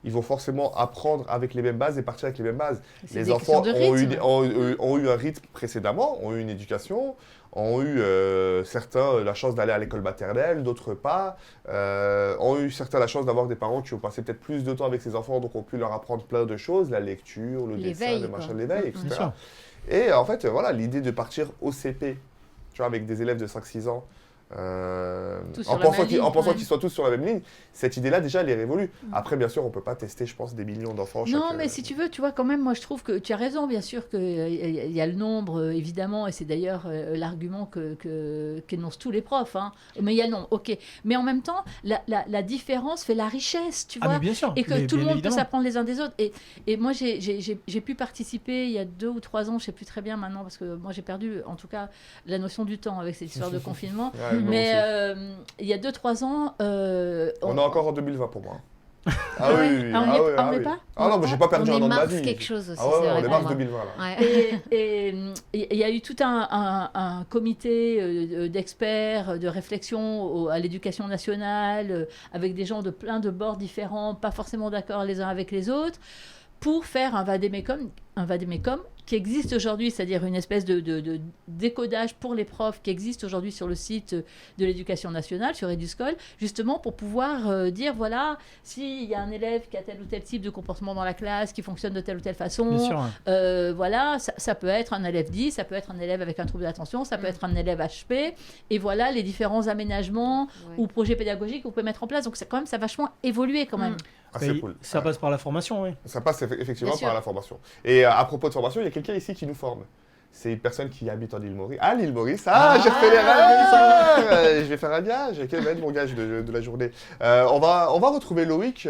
ils vont forcément apprendre avec les mêmes bases et partir avec les mêmes bases. C'est Les des enfants questions de rythme. ont eu un rythme précédemment, ont eu une éducation, ont eu certains la chance d'aller à l'école maternelle, d'autres pas, ont eu certains la chance d'avoir des parents qui ont passé peut-être plus de temps avec ces enfants, donc ont pu leur apprendre plein de choses, la lecture, le dessin, L'éveil, le machin, quoi. l'éveil, Bien etc. sûr. Et en fait, voilà, l'idée de partir au CP, tu vois, avec des élèves de 5-6 ans, Tous sur en la pensant même qu'ils ligne, soient tous sur la même ligne, cette idée-là, déjà, elle est révolue. Après, bien sûr, on ne peut pas tester, je pense, des millions d'enfants. Non, chaque, mais si tu veux, tu vois, quand même, moi je trouve que tu as raison, bien sûr, qu'il y a le nombre, évidemment, et c'est d'ailleurs l'argument qu'énoncent tous les profs. Hein. Mais il y a le nombre, ok. Mais en même temps, la différence fait la richesse, tu Ah, vois. mais bien sûr. Et que mais tout le bien monde évidemment. peut s'apprendre les uns des autres. Et moi, j'ai pu participer il y a 2 ou 3 ans, je ne sais plus très bien maintenant, parce que moi j'ai perdu, en tout cas, la notion du temps avec cette histoire de confinement. Ouais, moi Mais aussi. il y a 2-3 ans... On est encore en 2020 pour moi. Ah Ouais. oui, oui. Ah, on y est- on y est oui. pas Ah non, mais j'ai pas perdu On un est an de ma mars vie. quelque chose aussi, Ah ouais, c'est vrai on est pour mars moi. 2020 là. Ouais. Et il y a eu tout un comité d'experts, de réflexion à l'éducation nationale, avec des gens de plein de bords différents, pas forcément d'accord les uns avec les autres, pour faire un vadémécum qui existe aujourd'hui, c'est-à-dire une espèce de décodage pour les profs qui existe aujourd'hui sur le site de l'éducation nationale, sur Eduscol, justement pour pouvoir dire, voilà, s'il y a un élève qui a tel ou tel type de comportement dans la classe, qui fonctionne de telle ou telle façon, Bien sûr. voilà, ça peut être un élève 10, ça peut être un élève avec un trouble d'attention, ça peut être un élève HP, et voilà les différents aménagements Ouais. ou projets pédagogiques que vous pouvez mettre en place. Donc ça, quand même, ça a vachement évolué quand même. Ah, c'est cool. Ça passe par la formation, oui. Ça passe effectivement Bien sûr. par la formation. Et à propos de formation, il y a quelqu'un ici qui nous forme. C'est une personne qui habite en île Maurice. Ah, l'île Maurice. Ah, j'ai refait les rêves. Je vais faire un gage. Quel va être mon gage de la journée. On va retrouver Loïc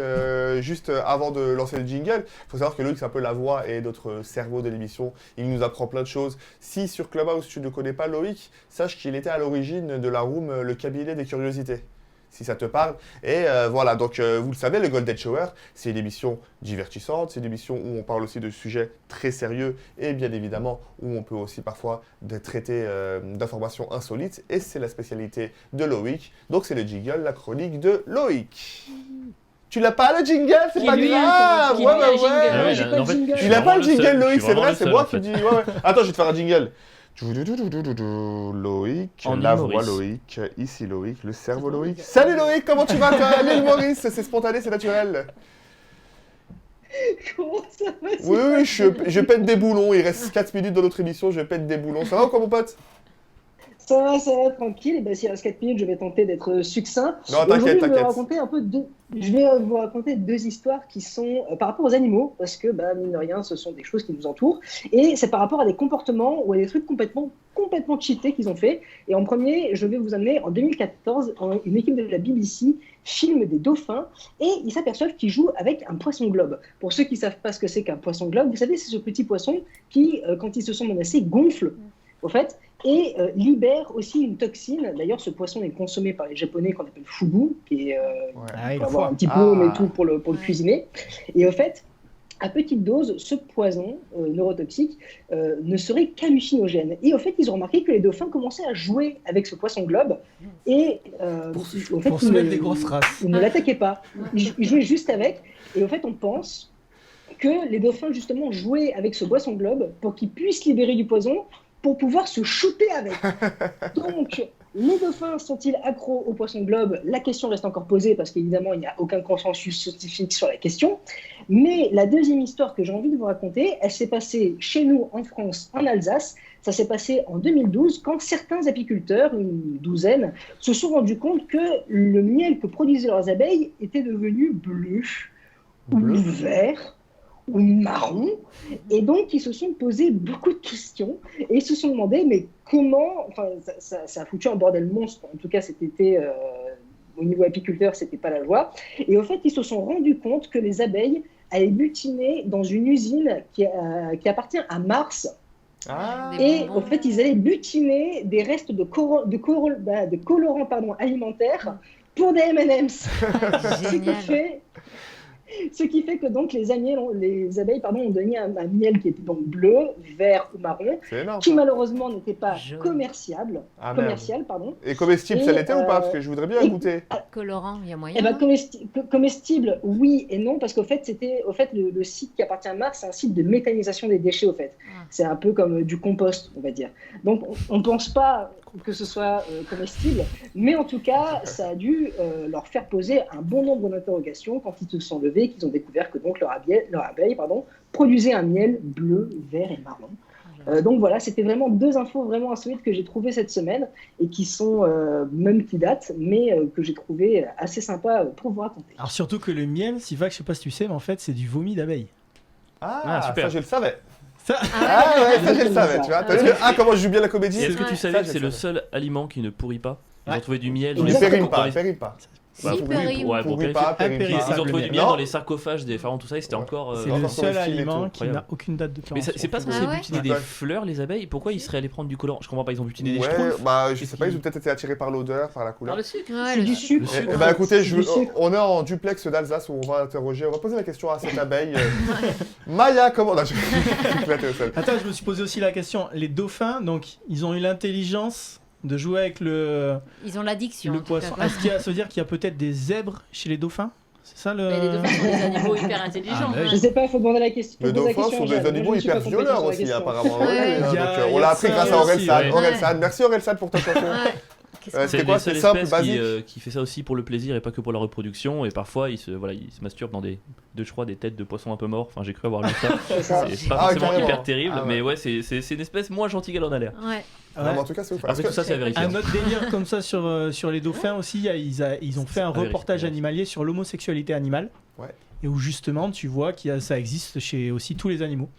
juste avant de lancer le jingle. Il faut savoir que Loïc, c'est un peu la voix et notre cerveau de l'émission. Il nous apprend plein de choses. Si sur Clubhouse, tu ne connais pas Loïc, sache qu'il était à l'origine de la room Le Cabinet des Curiosités. Si ça te parle. Et voilà, donc vous le savez, le Golden Shower, c'est une émission divertissante, c'est une émission où on parle aussi de sujets très sérieux et bien évidemment où on peut aussi parfois traiter d'informations insolites et c'est la spécialité de Loïc. Donc c'est le jingle, la chronique de Loïc. Tu l'as pas le jingle, c'est Qui pas lui, grave. qui Ouais, lui a ouais, le jingle. ouais. Ah oui, j'ai là, pas en de fait, jingle. je suis Il a pas vraiment le jingle, seul, je Loïc, suis c'est vraiment vrai, le c'est seul, moi en qui fait. dis. Ouais, ouais. Attends, je vais te faire un jingle. Loïc, En la île voix Maurice. Loïc, ici Loïc, le cerveau Loïc. Salut Loïc, comment tu vas toi? L'île Maurice, c'est spontané, c'est naturel. Comment ça va? Oui, oui, je pète des boulons, il reste 4 minutes dans notre émission, je pète des boulons. Ça va ou quoi mon pote? Ça va, tranquille. Et ben, s'il reste 4 minutes, je vais tenter d'être succinct. Non, Et aujourd'hui, t'inquiète. Je vais vous raconter 2 histoires qui sont par rapport aux animaux, parce que, bah, mine de rien, ce sont des choses qui nous entourent. Et c'est par rapport à des comportements ou à des trucs complètement cheatés qu'ils ont fait. Et en premier, je vais vous amener en 2014, une équipe de la BBC filme des dauphins et ils s'aperçoivent qu'ils jouent avec un poisson globe. Pour ceux qui ne savent pas ce que c'est qu'un poisson globe, vous savez, c'est ce petit poisson qui, quand ils se sont menacés, gonfle, au fait, et libère aussi une toxine. D'ailleurs, ce poisson est consommé par les Japonais qu'on appelle fugu, qui est Ah, il pour faut. avoir un petit baume et tout pour le cuisiner. Et au fait, à petite dose, ce poison neurotoxique ne serait qu'hallucinogène. Et au fait, ils ont remarqué que les dauphins commençaient à jouer avec ce poisson globe et au fait, Pour se mettre des grosses races. ils ne l'attaquaient pas. Ils jouaient juste avec. Et au fait, on pense que les dauphins, justement, jouaient avec ce poisson globe pour qu'ils puissent libérer du poison pour pouvoir se shooter avec. Donc, les dauphins sont-ils accros au poisson globe? La question reste encore posée parce qu'évidemment, il n'y a aucun consensus scientifique sur la question. Mais la deuxième histoire que j'ai envie de vous raconter, elle s'est passée chez nous en France, en Alsace. Ça s'est passé en 2012 quand certains apiculteurs, une douzaine, se sont rendus compte que le miel que produisaient leurs abeilles était devenu bleu ou vert ou marron, et donc ils se sont posé beaucoup de questions et ils se sont demandé mais comment, enfin ça a foutu un bordel monstre, en tout cas cet été au niveau apiculteur c'était pas la joie, et au fait ils se sont rendus compte que les abeilles allaient butiner dans une usine qui appartient à Mars. Ah. Et au fait, ils allaient butiner des restes de colorants alimentaires pour des M&M's. Ce qui Génial. fait Ce qui fait que donc les abeilles ont donné un miel qui était donc bleu, vert ou marron, C'est énorme. qui malheureusement n'était pas Jaune. commercial. Ah, merde. Commercial, pardon. Et comestible, ça Et, l'était ou pas? Parce que je voudrais bien et- goûter. Colorant, il y a moyen. Eh ben, non comestible, oui et non, parce qu'au fait, le site qui appartient à Marc, c'est un site de méthanisation des déchets, au fait. Ah. C'est un peu comme du compost, on va dire. Donc, on ne pense pas que ce soit comestible, mais en tout cas, ça a dû leur faire poser un bon nombre d'interrogations quand ils se sont levés et qu'ils ont découvert que donc leur abeille produisait un miel bleu, vert et marron. Donc voilà, c'était vraiment 2 infos vraiment insolites que j'ai trouvées cette semaine et qui sont, même qui datent, mais que j'ai trouvé assez sympa pour vous raconter. Alors surtout que le miel, Sivac, je sais pas si tu sais, mais en fait c'est du vomi d'abeille. Ah, super. ça je le savais. Ça, Ah ouais, ça je le savais, tu vois. T'as vu comment je joue bien la comédie? Et est-ce que tu Ouais. savais Ça, que je c'est le le savais. seul aliment qui ne pourrit pas? Ils Ouais. ont trouvé du miel Il les ne périme dans pas, les- il périme pas. Bah, Si, pour- périme. ouais, pour Pourrit vérifier. pas, périme Impérissable. pas. Ils ont trouvé du le miel Non. dans les sarcophages des pharaons, tout ça, et c'était encore. c'est encore le sur seul le fil et aliment tout, qui n'a incroyable. aucune date de Mais péremption. c'est pas Ah censé ouais butiner des fleurs, les abeilles? Pourquoi ils seraient allés prendre du colorant? Je comprends pas, ils ont butiné des Ouais, schtroumpfs. bah je sais pas, ils ont peut-être été attirés par l'odeur, par la Par couleur. le sucre. Ouais, C'est le du sucre. sucre. Eh ben écoutez, C'est du sucre. on est en duplex d'Alsace où on va interroger, on va poser la question à cette abeille. Maya, comment... Non, je suis éclaté au sol. Attends, je me suis posé aussi la question. Les dauphins, donc, ils ont eu l'intelligence de jouer avec le Ils ont l'addiction. en tout poisson. cas. Est-ce qu'il y a, ça veut dire qu'il y a peut-être des zèbres chez les dauphins? C'est ça le. Mais les dauphins sont des animaux hyper intelligents. Ah, bah Je sais pas, il faut demander la question. Les faut poser la dauphins question sont à des Jeanne. Moi, animaux je ne suis hyper pas compétente violeurs sur la aussi, question. apparemment. Ouais. Oui, hein, Il y a- donc, il y a on l'a appris ça grâce à aussi, Orelsan. ouais. Orelsan. Merci Orelsan pour ta chanson. Ouais. Qu'est-ce que- C'était C'est quoi? les C'était seules simple, espèces basique. qui fait ça aussi pour le plaisir et pas que pour la reproduction. Et parfois, ils se masturbent dans je crois, des têtes de poissons un peu morts. Enfin, j'ai cru avoir lu ça. C'est ça. C'est pas Ah, forcément carrément. hyper terrible, Ah ouais. mais ouais, c'est une espèce moins gentille qu'elle en a l'air. Ouais. Ouais. Non, mais en tout cas, c'est ouf. Après, Est-ce tout que- ça, c'est à vérifier. Un autre délire comme ça sur les dauphins aussi, ils ont fait un Ah, vérifier, reportage vérifier. animalier sur l'homosexualité animale. Ouais. Et où justement tu vois ça existe chez aussi tous les animaux.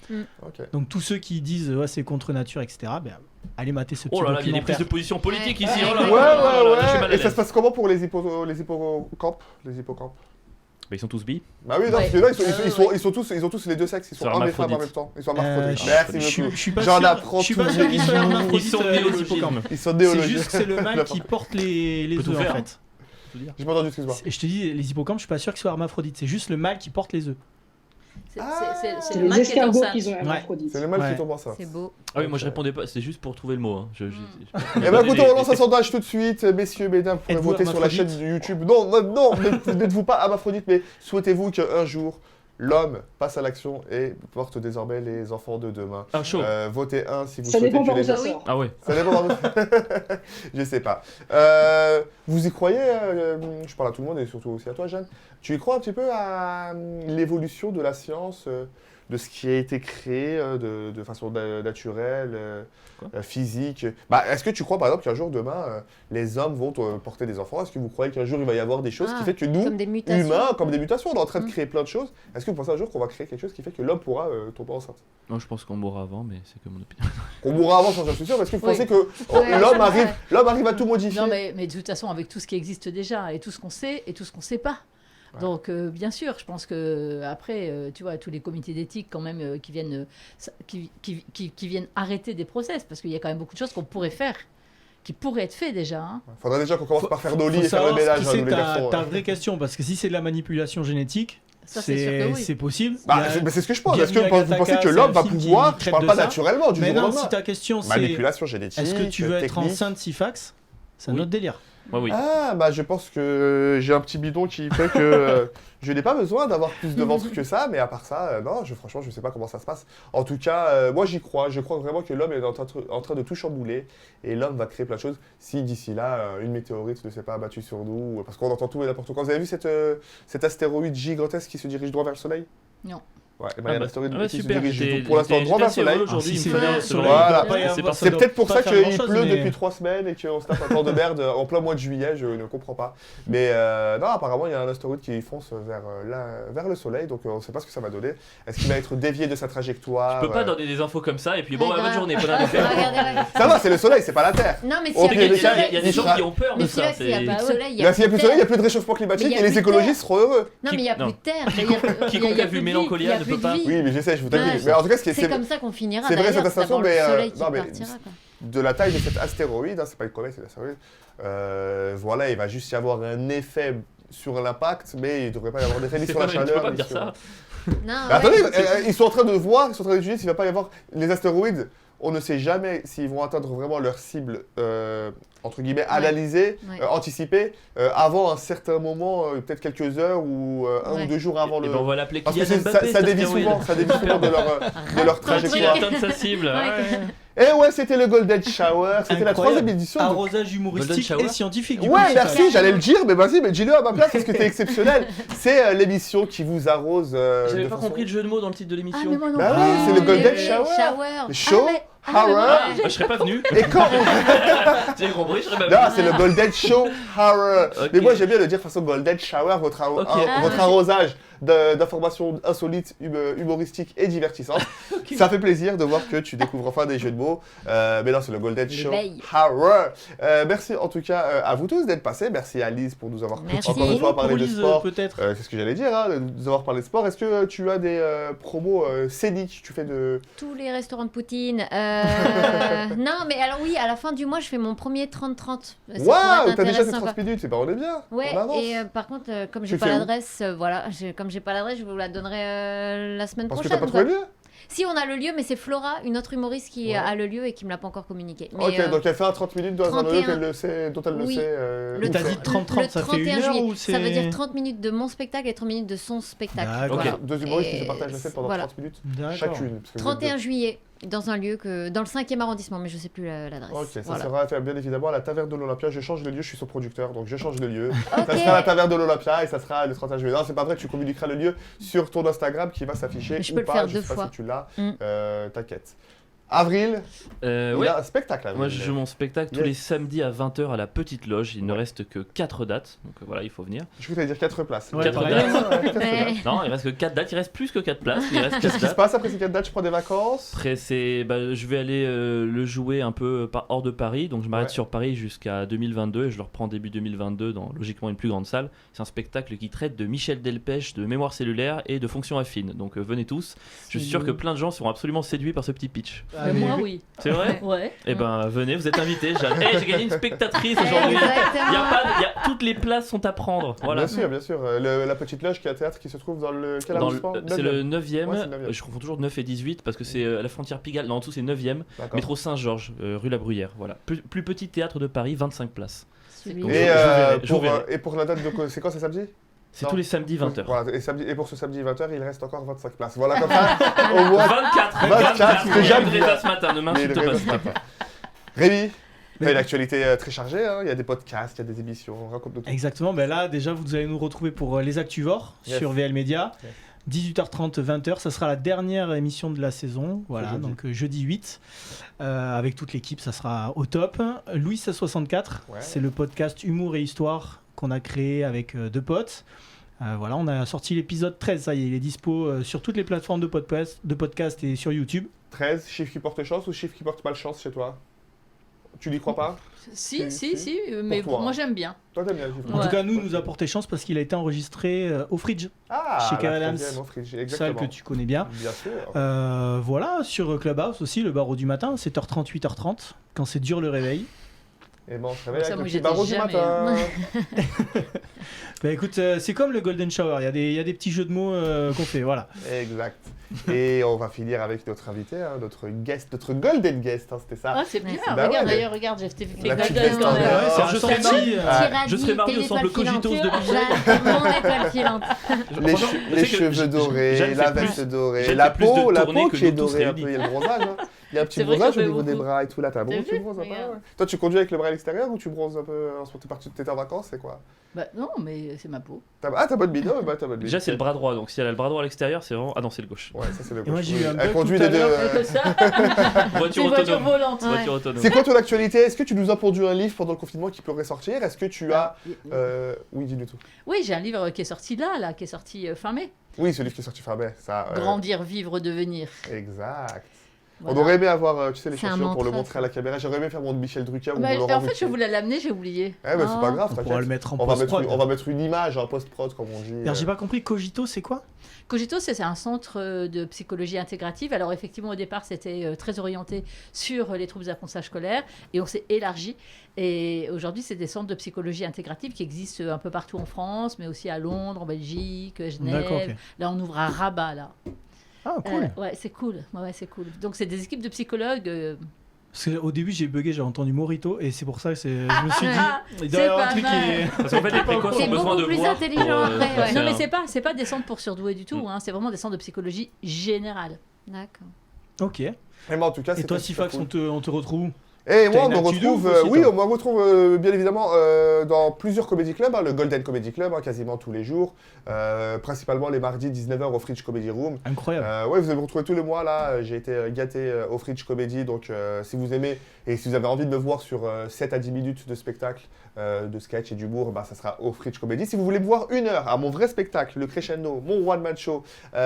Ok. Donc tous ceux qui disent ouais, c'est contre nature, etc., ben, allez mater ce petit Oh là là, il y a des prises documentaire. de position politique Ouais. ici. Ouais, Oh là là, Ouais, oh là là, je suis mal à Et ça l'aise. se passe comment pour les hippocampes? Les hippocampes. Bah, ils sont tous bi. Bah oui, non, Ouais. parce que là, ils ont tous les deux sexes. Ils sont Ils sont hommes et femmes en hermaphrodites. même temps. Ils sont hermaphrodites. je Merci suis- beaucoup. je suis pas J'en sûr- apprends je suis pas tous sûr les qu'ils soient jours. hermaphrodites, Ils sont les néologismes. hippocampes. Ils sont C'est néologistes. juste que c'est le mâle qui porte les Peut tout œufs en faire, hein. fait. J'ai pas entendu, excuse-moi. Je te dis, les hippocampes, je suis pas sûr qu'ils soient hermaphrodites. C'est juste le mâle qui porte les œufs. C'est C'est le les mâle qui est escargots enceinte. qui ont hermaphrodites. C'est le mal Ouais. qui tombe en ça. C'est beau. Ah oui, moi je répondais pas, c'était juste pour trouver le mot. Hein. Eh ben écoutez, on lance un sondage tout de suite. Messieurs, mesdames, vous pouvez Êtes-vous voter sur la chaîne hermaphrodite YouTube. Non, n'êtes-vous pas hermaphrodite, mais souhaitez-vous qu'un jour, l'homme passe à l'action et porte désormais les enfants de demain. Ah, chaud. Votez 1 si vous Ça souhaitez dépend que par où les ça gens... sort. Ah ouais. Ça dépend. Je sais pas. Vous y croyez je parle à tout le monde et surtout aussi à toi, Jeanne. Tu y crois un petit peu à l'évolution de la science, de ce qui a été créé de façon naturelle, physique. Bah, est-ce que tu crois par exemple qu'un jour, demain, les hommes vont porter des enfants? Est-ce que vous croyez qu'un jour il va y avoir des choses qui Ah, fait que nous, Comme des mutations. humains, comme des mutations, on est en train de Mm. créer plein de choses? Est-ce que vous pensez un jour qu'on va créer quelque chose qui fait que l'homme pourra tomber enceinte? Non, je pense qu'on mourra avant, mais c'est que mon opinion. On mourra avant, j'en suis sûr, parce que vous Oui. pensez que Ouais, l'homme ouais. arrive à tout modifier? Non, mais de toute façon, avec tout ce qui existe déjà, et tout ce qu'on sait, et tout ce qu'on ne sait pas. Ouais. Donc, bien sûr, je pense que après, tu vois, tous les comités d'éthique, quand même, qui viennent arrêter des process, parce qu'il y a quand même beaucoup de choses qu'on pourrait faire, qui pourraient être faites déjà. Hein. Faudrait déjà qu'on commence par faire nos lits Faut et faire le savoir ménage, si hein, c'est nous les garçons. ta vraie question, parce que si c'est de la manipulation génétique, Ça, c'est sûr que oui. c'est possible. Bah, Il y a- c'est ce que je pense. Bienvenue Est-ce que à vous Gattaca, pensez que c'est l'homme un va film qui pouvoir, je traite parle de pas ça. naturellement, du Mais jour au non, lendemain. si ta question c'est Manipulation génétique, est-ce que tu veux être technique. enceinte Sifax, c'est un Oui. autre délire. Moi, oui. Ah, bah je pense que j'ai un petit bidon qui fait que je n'ai pas besoin d'avoir plus de ventre que ça, mais à part ça, non, franchement, je sais pas comment ça se passe. En tout cas, moi j'y crois. Je crois vraiment que l'homme est en train de tout chambouler et l'homme va créer plein de choses. Si d'ici là, une météorite ne s'est pas abattue sur nous, parce qu'on entend tout et n'importe quoi. Vous avez vu cet astéroïde gigantesque qui se dirige droit vers le Soleil? Non. Ouais, et ben, il y a un astéroïde Ah ouais, qui se super. dirige J'étais- pour l'instant j'étais droit vers le assez Soleil. heureux aujourd'hui, Si il c'est me vers fallait le ce soleil, Voilà. il doit pas y C'est avoir- parti. ça C'est doit peut-être pour pas ça faire qu'il grand-chose, pleut mais- depuis 3 semaines et qu'on se tape un temps de merde en plein mois de juillet, je ne comprends pas. Mais non, apparemment, il y a un astéroïde qui fonce vers le Soleil, donc on ne sait pas ce que ça va donner. Est-ce qu'il va être dévié de sa trajectoire? Je peux pas donner des infos comme ça et puis bon, Ouais, bonne grave. journée, bonne année. Regardez, ouais. Ça va, c'est le Soleil, c'est pas la Terre. Non, mais Au s'il pire y a des plus de cas, soleil, Il y a des gens qui ont peur de mais ça. s'il y a plus de c'est- soleil, il y Là, a s'il n'y a plus de de soleil, il n'y a terre. plus de réchauffement Mais il climatique y a et les plus de écologistes terre. seront heureux. Non, mais il y a Non. plus de terre. Quiconque a vu Mélancolia ne peut pas. Oui, mais je sais, je vous Ouais. t'inquiète. Mais en tout cas, ce qui est C'est comme ça qu'on finira. c'est vrai, d'ailleurs, cette c'est station, d'abord mais, le soleil qui non, mais- partira, quoi. de la taille de cet astéroïde, hein, c'est pas une comète, c'est un astéroïde. Voilà, il va juste y avoir un effet sur l'impact, mais il ne devrait pas y avoir d'effet ni C'est sur la pas- tu peux chaleur. pas ni dire sur- ça. Non, Mais ouais. attendez, ils sont en train de voir, ils sont en train d'étudier s'il ne va pas y avoir les astéroïdes. On ne sait jamais s'ils vont atteindre vraiment leur cible, entre guillemets, analysée, Ouais. anticipée, avant un certain moment, peut-être quelques heures ou 1 ou Ouais. 2 jours avant Et le. ben on va l'appeler Parce que Kylian ça, Mbappé. ça cet dévie astéroïde. souvent, de leur Quand il trajectoire. atteint sa cible. Ouais. Et ouais, c'était le Golden Shower, c'était la Incroyable. 3e édition. de- Arrosage humoristique Golden et Shower. scientifique du Ouais, coup, c'est merci, ça. j'allais le dire, mais vas-y, mais dis-le à ma place parce que t'es exceptionnel. C'est l'émission qui vous arrose. J'avais de pas façon- compris le jeu de mots dans le titre de Ah, l'émission. mais moi non Bah plus. oui, c'est le Golden Oui, Shower. Show, Ah, mais horror. moi, Bah, je serais pas venu. Et quand J'ai compris, je serais pas Non, venu. c'est le Golden Show Horror. Ok. Mais moi, j'aime bien le dire façon Golden Shower, votre Ok. votre arrosage d'informations insolites, humoristiques et divertissantes. Ça fait plaisir de voir que tu découvres enfin des jeux de mots. Mais non, c'est le Golden Show L'éveil. Horror. Merci en tout cas à vous tous d'être passés. Merci à Lise pour nous avoir Merci. encore une fois parlé Pour de Lise, sport. peut-être. C'est ce que j'allais dire, hein, de nous avoir parlé de sport. Est-ce que tu as des promos scéniques? Tu fais de... Tous les restaurants de Poutine. Non, mais alors oui, à la fin du mois, je fais mon premier 30-30. Ça pourrait Waouh, être t'as déjà fait intéressant, 30 minutes, c'est pas on est bien. Ouais, On avance. et par contre, comme Tu j'ai pas fais où l'adresse, comme j'ai pas l'adresse, je vous la donnerai la semaine Parce que prochaine. t'as pas quoi. trouvé le lieu. Si, on a le lieu, mais c'est Flora, une autre humoriste qui Ouais. a le lieu et qui me l'a pas encore communiqué. Mais, Ok, donc elle fait un 30 minutes dans un lieu 31. qu'elle le sait, dont elle le Oui. sait. le T'as où dit c'est. 30-30, ça fait 31 une heure juillet. ou c'est... Ça veut dire 30 minutes de mon spectacle et 30 minutes de son spectacle. D'accord. Voilà. Ok. Deux humoristes qui se Et partagent la scène pendant voilà. 30 minutes D'accord. chacune. parce que vous êtes 31 juillet, dans un lieu dans le 5e arrondissement, mais je sais plus l'adresse. deux. Ok, ça Voilà. sera fait bien évidemment à la taverne de l'Olympia. Je change de lieu, je suis son producteur, donc je change de lieu. Ok. Ça sera à la taverne de l'Olympia et ça sera le 31 juillet. Non, c'est pas vrai, tu communiqueras le lieu sur ton Instagram qui va s'afficher. Je ou peux le pas, faire je deux sais pas fois. si tu l'as. Mm. T'inquiète. Avril, il Ouais. a un spectacle. Avril. Moi, je joue mon spectacle tous Yes. les samedis à 20h à la Petite Loge. Il ne reste que 4 dates. Donc voilà, il faut venir. Je crois que t'allais dire 4 places. Ouais, 4 pareil. dates. Ouais, quatre Ouais. dates. Non, il reste que 4 dates. Il reste plus que 4 places. Il reste 4 Qu'est-ce qui se dates. passe après ces 4 dates? Je prends des vacances. Après, je vais aller le jouer un peu hors de Paris. Donc je m'arrête Ouais. sur Paris jusqu'à 2022 et je le reprends début 2022 dans logiquement une plus grande salle. C'est un spectacle qui traite de Michel Delpech, de mémoire cellulaire et de fonction affine. Donc venez tous. Je suis sûr que plein de gens seront absolument séduits par ce petit pitch. Ah, Mais mais moi, oui. oui. C'est vrai? Ouais. Eh ben venez, vous êtes invités. J'ai gagné une spectatrice aujourd'hui. Toutes les places sont à prendre. Voilà. Bien sûr, bien sûr. La petite loge qui est un théâtre qui se trouve dans le quel Dans arrondissement? c'est le 9e, Ouais, c'est le 9e. je confonds toujours 9 et 18 parce que c'est à la frontière Pigalle, non en dessous c'est 9e, D'accord. métro Saint-Georges, rue La Bruyère, voilà. Plus petit théâtre de Paris, 25 places. Celui- Donc, Et, je vous verrai. et pour la date de... C'est quand, c'est samedi? C'est Non. tous les samedis 20h. Voilà, et pour ce samedi 20h, il reste encore 25 places. Voilà, comme ça, au moins... 24 24, Il y que a j'aime eu bien. Greta ce matin, ne Mais m'insulte le pas reste s'il te ce plaît. matin. Rémi, Mais- t'as une actualité très chargée, hein. Il y a des podcasts, il y a des émissions, raconte-nous tout. Exactement, ben là déjà vous allez nous retrouver pour les Actuvores Yes. sur VL Media. Yes. 18h30, 20h, ça sera la dernière émission de la saison, voilà, jeudi. donc jeudi 8, avec toute l'équipe, ça sera au top. Louis 64, Ouais. c'est le podcast Humour et Histoire qu'on a créé avec deux potes. Voilà, on a sorti l'épisode 13, ça y est, il est dispo sur toutes les plateformes de podcast et sur YouTube. 13, chiffre qui porte chance ou chiffre qui porte malchance chez toi? Tu n'y crois pas? Si, Si, si, mais Pour toi. moi j'aime bien. Toi, t'aimes bien le chiffre. En Ouais. tout cas, nous a porté chance parce qu'il a été enregistré au Fridge, Ah, Chez la Carl Hans. 13e au Fridge, salle exactement. que tu connais bien. Bien sûr. Voilà, sur Clubhouse aussi, le barreau du matin, 7h30, 8h30, quand c'est dur le réveil. Et bon, on se réveille Ça, avec moi, le petit j'étais barreau du jamais, matin. Bah écoute, c'est comme le Golden Shower, il y a des petits jeux de mots qu'on fait, voilà. Exact. Et on va finir avec notre invité, hein, notre guest, notre golden guest, hein, c'était ça. Ah, c'est bien. Ouais, c'est- Bah Regarde, ouais, mais- d'ailleurs, regarde, j'ai fait La petite Golden veste quand en même. or. c'est un je sorti, je serais marié au semble cogitos de Mon étoile filante. Les cheveux dorés, la veste dorée, la peau qui est dorée un peu, il y a le bronzage. Hein. Il y a un petit C'est vrai que bronzage ça au fait niveau des beaucoup. bras et tout là. T'as un bon T'as petit vu bronze un peu, Regarde. ouais. Toi, tu conduis avec le bras à l'extérieur ou tu bronzes un peu en ce moment? T'es en vacances, c'est quoi? Bah non, mais c'est ma peau. Ah, t'as bonne bide, ouais, bah t'as bonne bide. Déjà c'est le bras droit, donc si elle a le bras droit à l'extérieur, c'est vraiment... Ah non, c'est le gauche. Ouais, ça c'est le Et moi, j'ai eu un Elle bug conduit tout à les deux. l'heure. Comme ça, c'est Voiture une voiture autonome. volante. Ouais. Voiture autonome. C'est quoi ton actualité? Est-ce que tu nous as pondu un livre pendant le confinement qui pourrait sortir? Est-ce que tu as... Oui, dis-nous tout. Oui, j'ai un livre qui est sorti là, qui est sorti fin mai. Oui, ce livre qui est sorti fin mai, ça... Grandir, vivre, devenir. Exact. On aurait aimé avoir, tu sais, C'est un l'échantillon pour le mantra, montrer à la caméra. J'aurais aimé faire mon Michel Drucker ou Bah, mon Laurent en fait, je Ruquier. voulais l'amener, j'ai oublié. Eh ben, c'est pas grave, On pourra le t'inquiète. mettre en On post-prod. va mettre une image, un post-prod, comme on dit. Alors, j'ai pas compris, Cogito, c'est quoi? Cogito, c'est un centre de psychologie intégrative. Alors effectivement, au départ, c'était très orienté sur les troubles d'apprentissage scolaire et on s'est élargi. Et aujourd'hui, c'est des centres de psychologie intégrative qui existent un peu partout en France, mais aussi à Londres, en Belgique, Genève. D'accord, ok. Là, on ouvre à Rabat, là. Ah, cool. Ouais, c'est cool. Ouais, c'est cool. Donc, c'est des équipes de psychologues. Parce qu'au début, j'ai bugué, j'ai entendu Morito, et c'est pour ça que je me suis dit, il doit y C'est avoir un pas truc mal. qui est. Parce qu'en fait, les précoces C'est ont besoin beaucoup de plus voir. intelligent après, ouais. Non, mais c'est pas des centres pour surdoués du tout. Hein. C'est vraiment des centres de psychologie générale. D'accord. Ok. Et Mais en tout cas, toi, c'était Sifax, super on te retrouve où? Et T'as moi, on une me actu de retrouve, ouf aussi, oui, toi. on me retrouve bien évidemment dans plusieurs comédie clubs, hein, le Golden Comedy Club, hein, quasiment tous les jours, principalement les mardis 19h au Fridge Comedy Room. Incroyable. Ouais, vous allez me retrouver tous les mois là, j'ai été gâté au Fridge Comedy, donc si vous aimez et si vous avez envie de me voir sur 7 à 10 minutes de spectacle, de sketch et d'humour, bah, ça sera au Fridge Comedy. Si vous voulez me voir 1 heure à mon vrai spectacle, le Crescendo, mon One Man Show,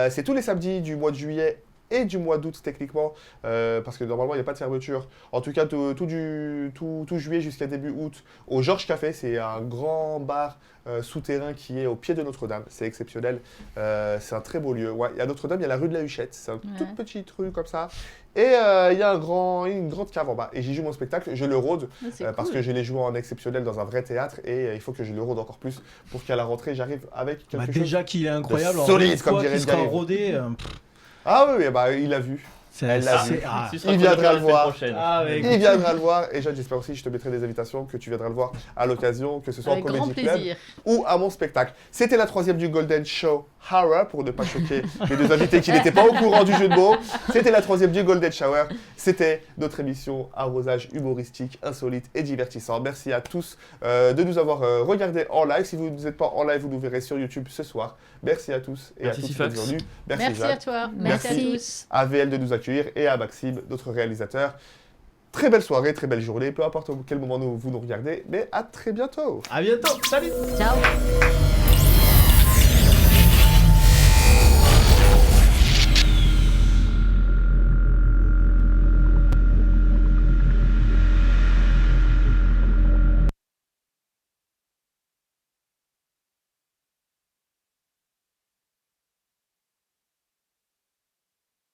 c'est tous les samedis du mois de juillet et du mois d'août techniquement, parce que normalement il n'y a pas de fermeture. En tout cas, tout juillet jusqu'à début août, au Georges Café, c'est un grand bar souterrain qui est au pied de Notre-Dame. C'est exceptionnel, c'est un très beau lieu. Ouais, à Notre-Dame, il y a la rue de la Huchette, c'est une toute petite rue comme ça. Et il y a une grande cave en bas. Et j'y joue mon spectacle, je le rôde, parce que je l'ai joué en exceptionnel dans un vrai théâtre, et il faut que je le rôde encore plus pour qu'à la rentrée, j'arrive avec quelque chose. Déjà qu'il est incroyable. alors, solide, une fois comme dirait qu'il sera Gaël. rodé. Ah oui, bah, il l'a vu. Elle l'a vu. Tu seras Il viendra connecté la le semaine voir. prochaine. Il viendra le voir. Et Jade, j'espère aussi, je te mettrai des invitations, que tu viendras le voir à l'occasion, que ce soit Avec en grand Comedy Club plaisir. ou à mon spectacle. C'était la 3e du Golden Show Horror, pour ne pas choquer les deux invités qui n'étaient pas au courant du jeu de mots. C'était la 3e du Golden Shower. C'était notre émission arrosage humoristique, insolite et divertissant. Merci à tous de nous avoir regardés en live. Si vous n'êtes pas en live, vous nous verrez sur YouTube ce soir. Merci à tous et Merci à toutes Sifax. d'être venus. Merci Jade. à toi. Merci. Merci à tous. À VL de nous accueillir et à Maxime, notre réalisateur. Très belle soirée, très belle journée, peu importe à quel moment vous nous regardez, mais à très bientôt. À bientôt. Salut. Ciao.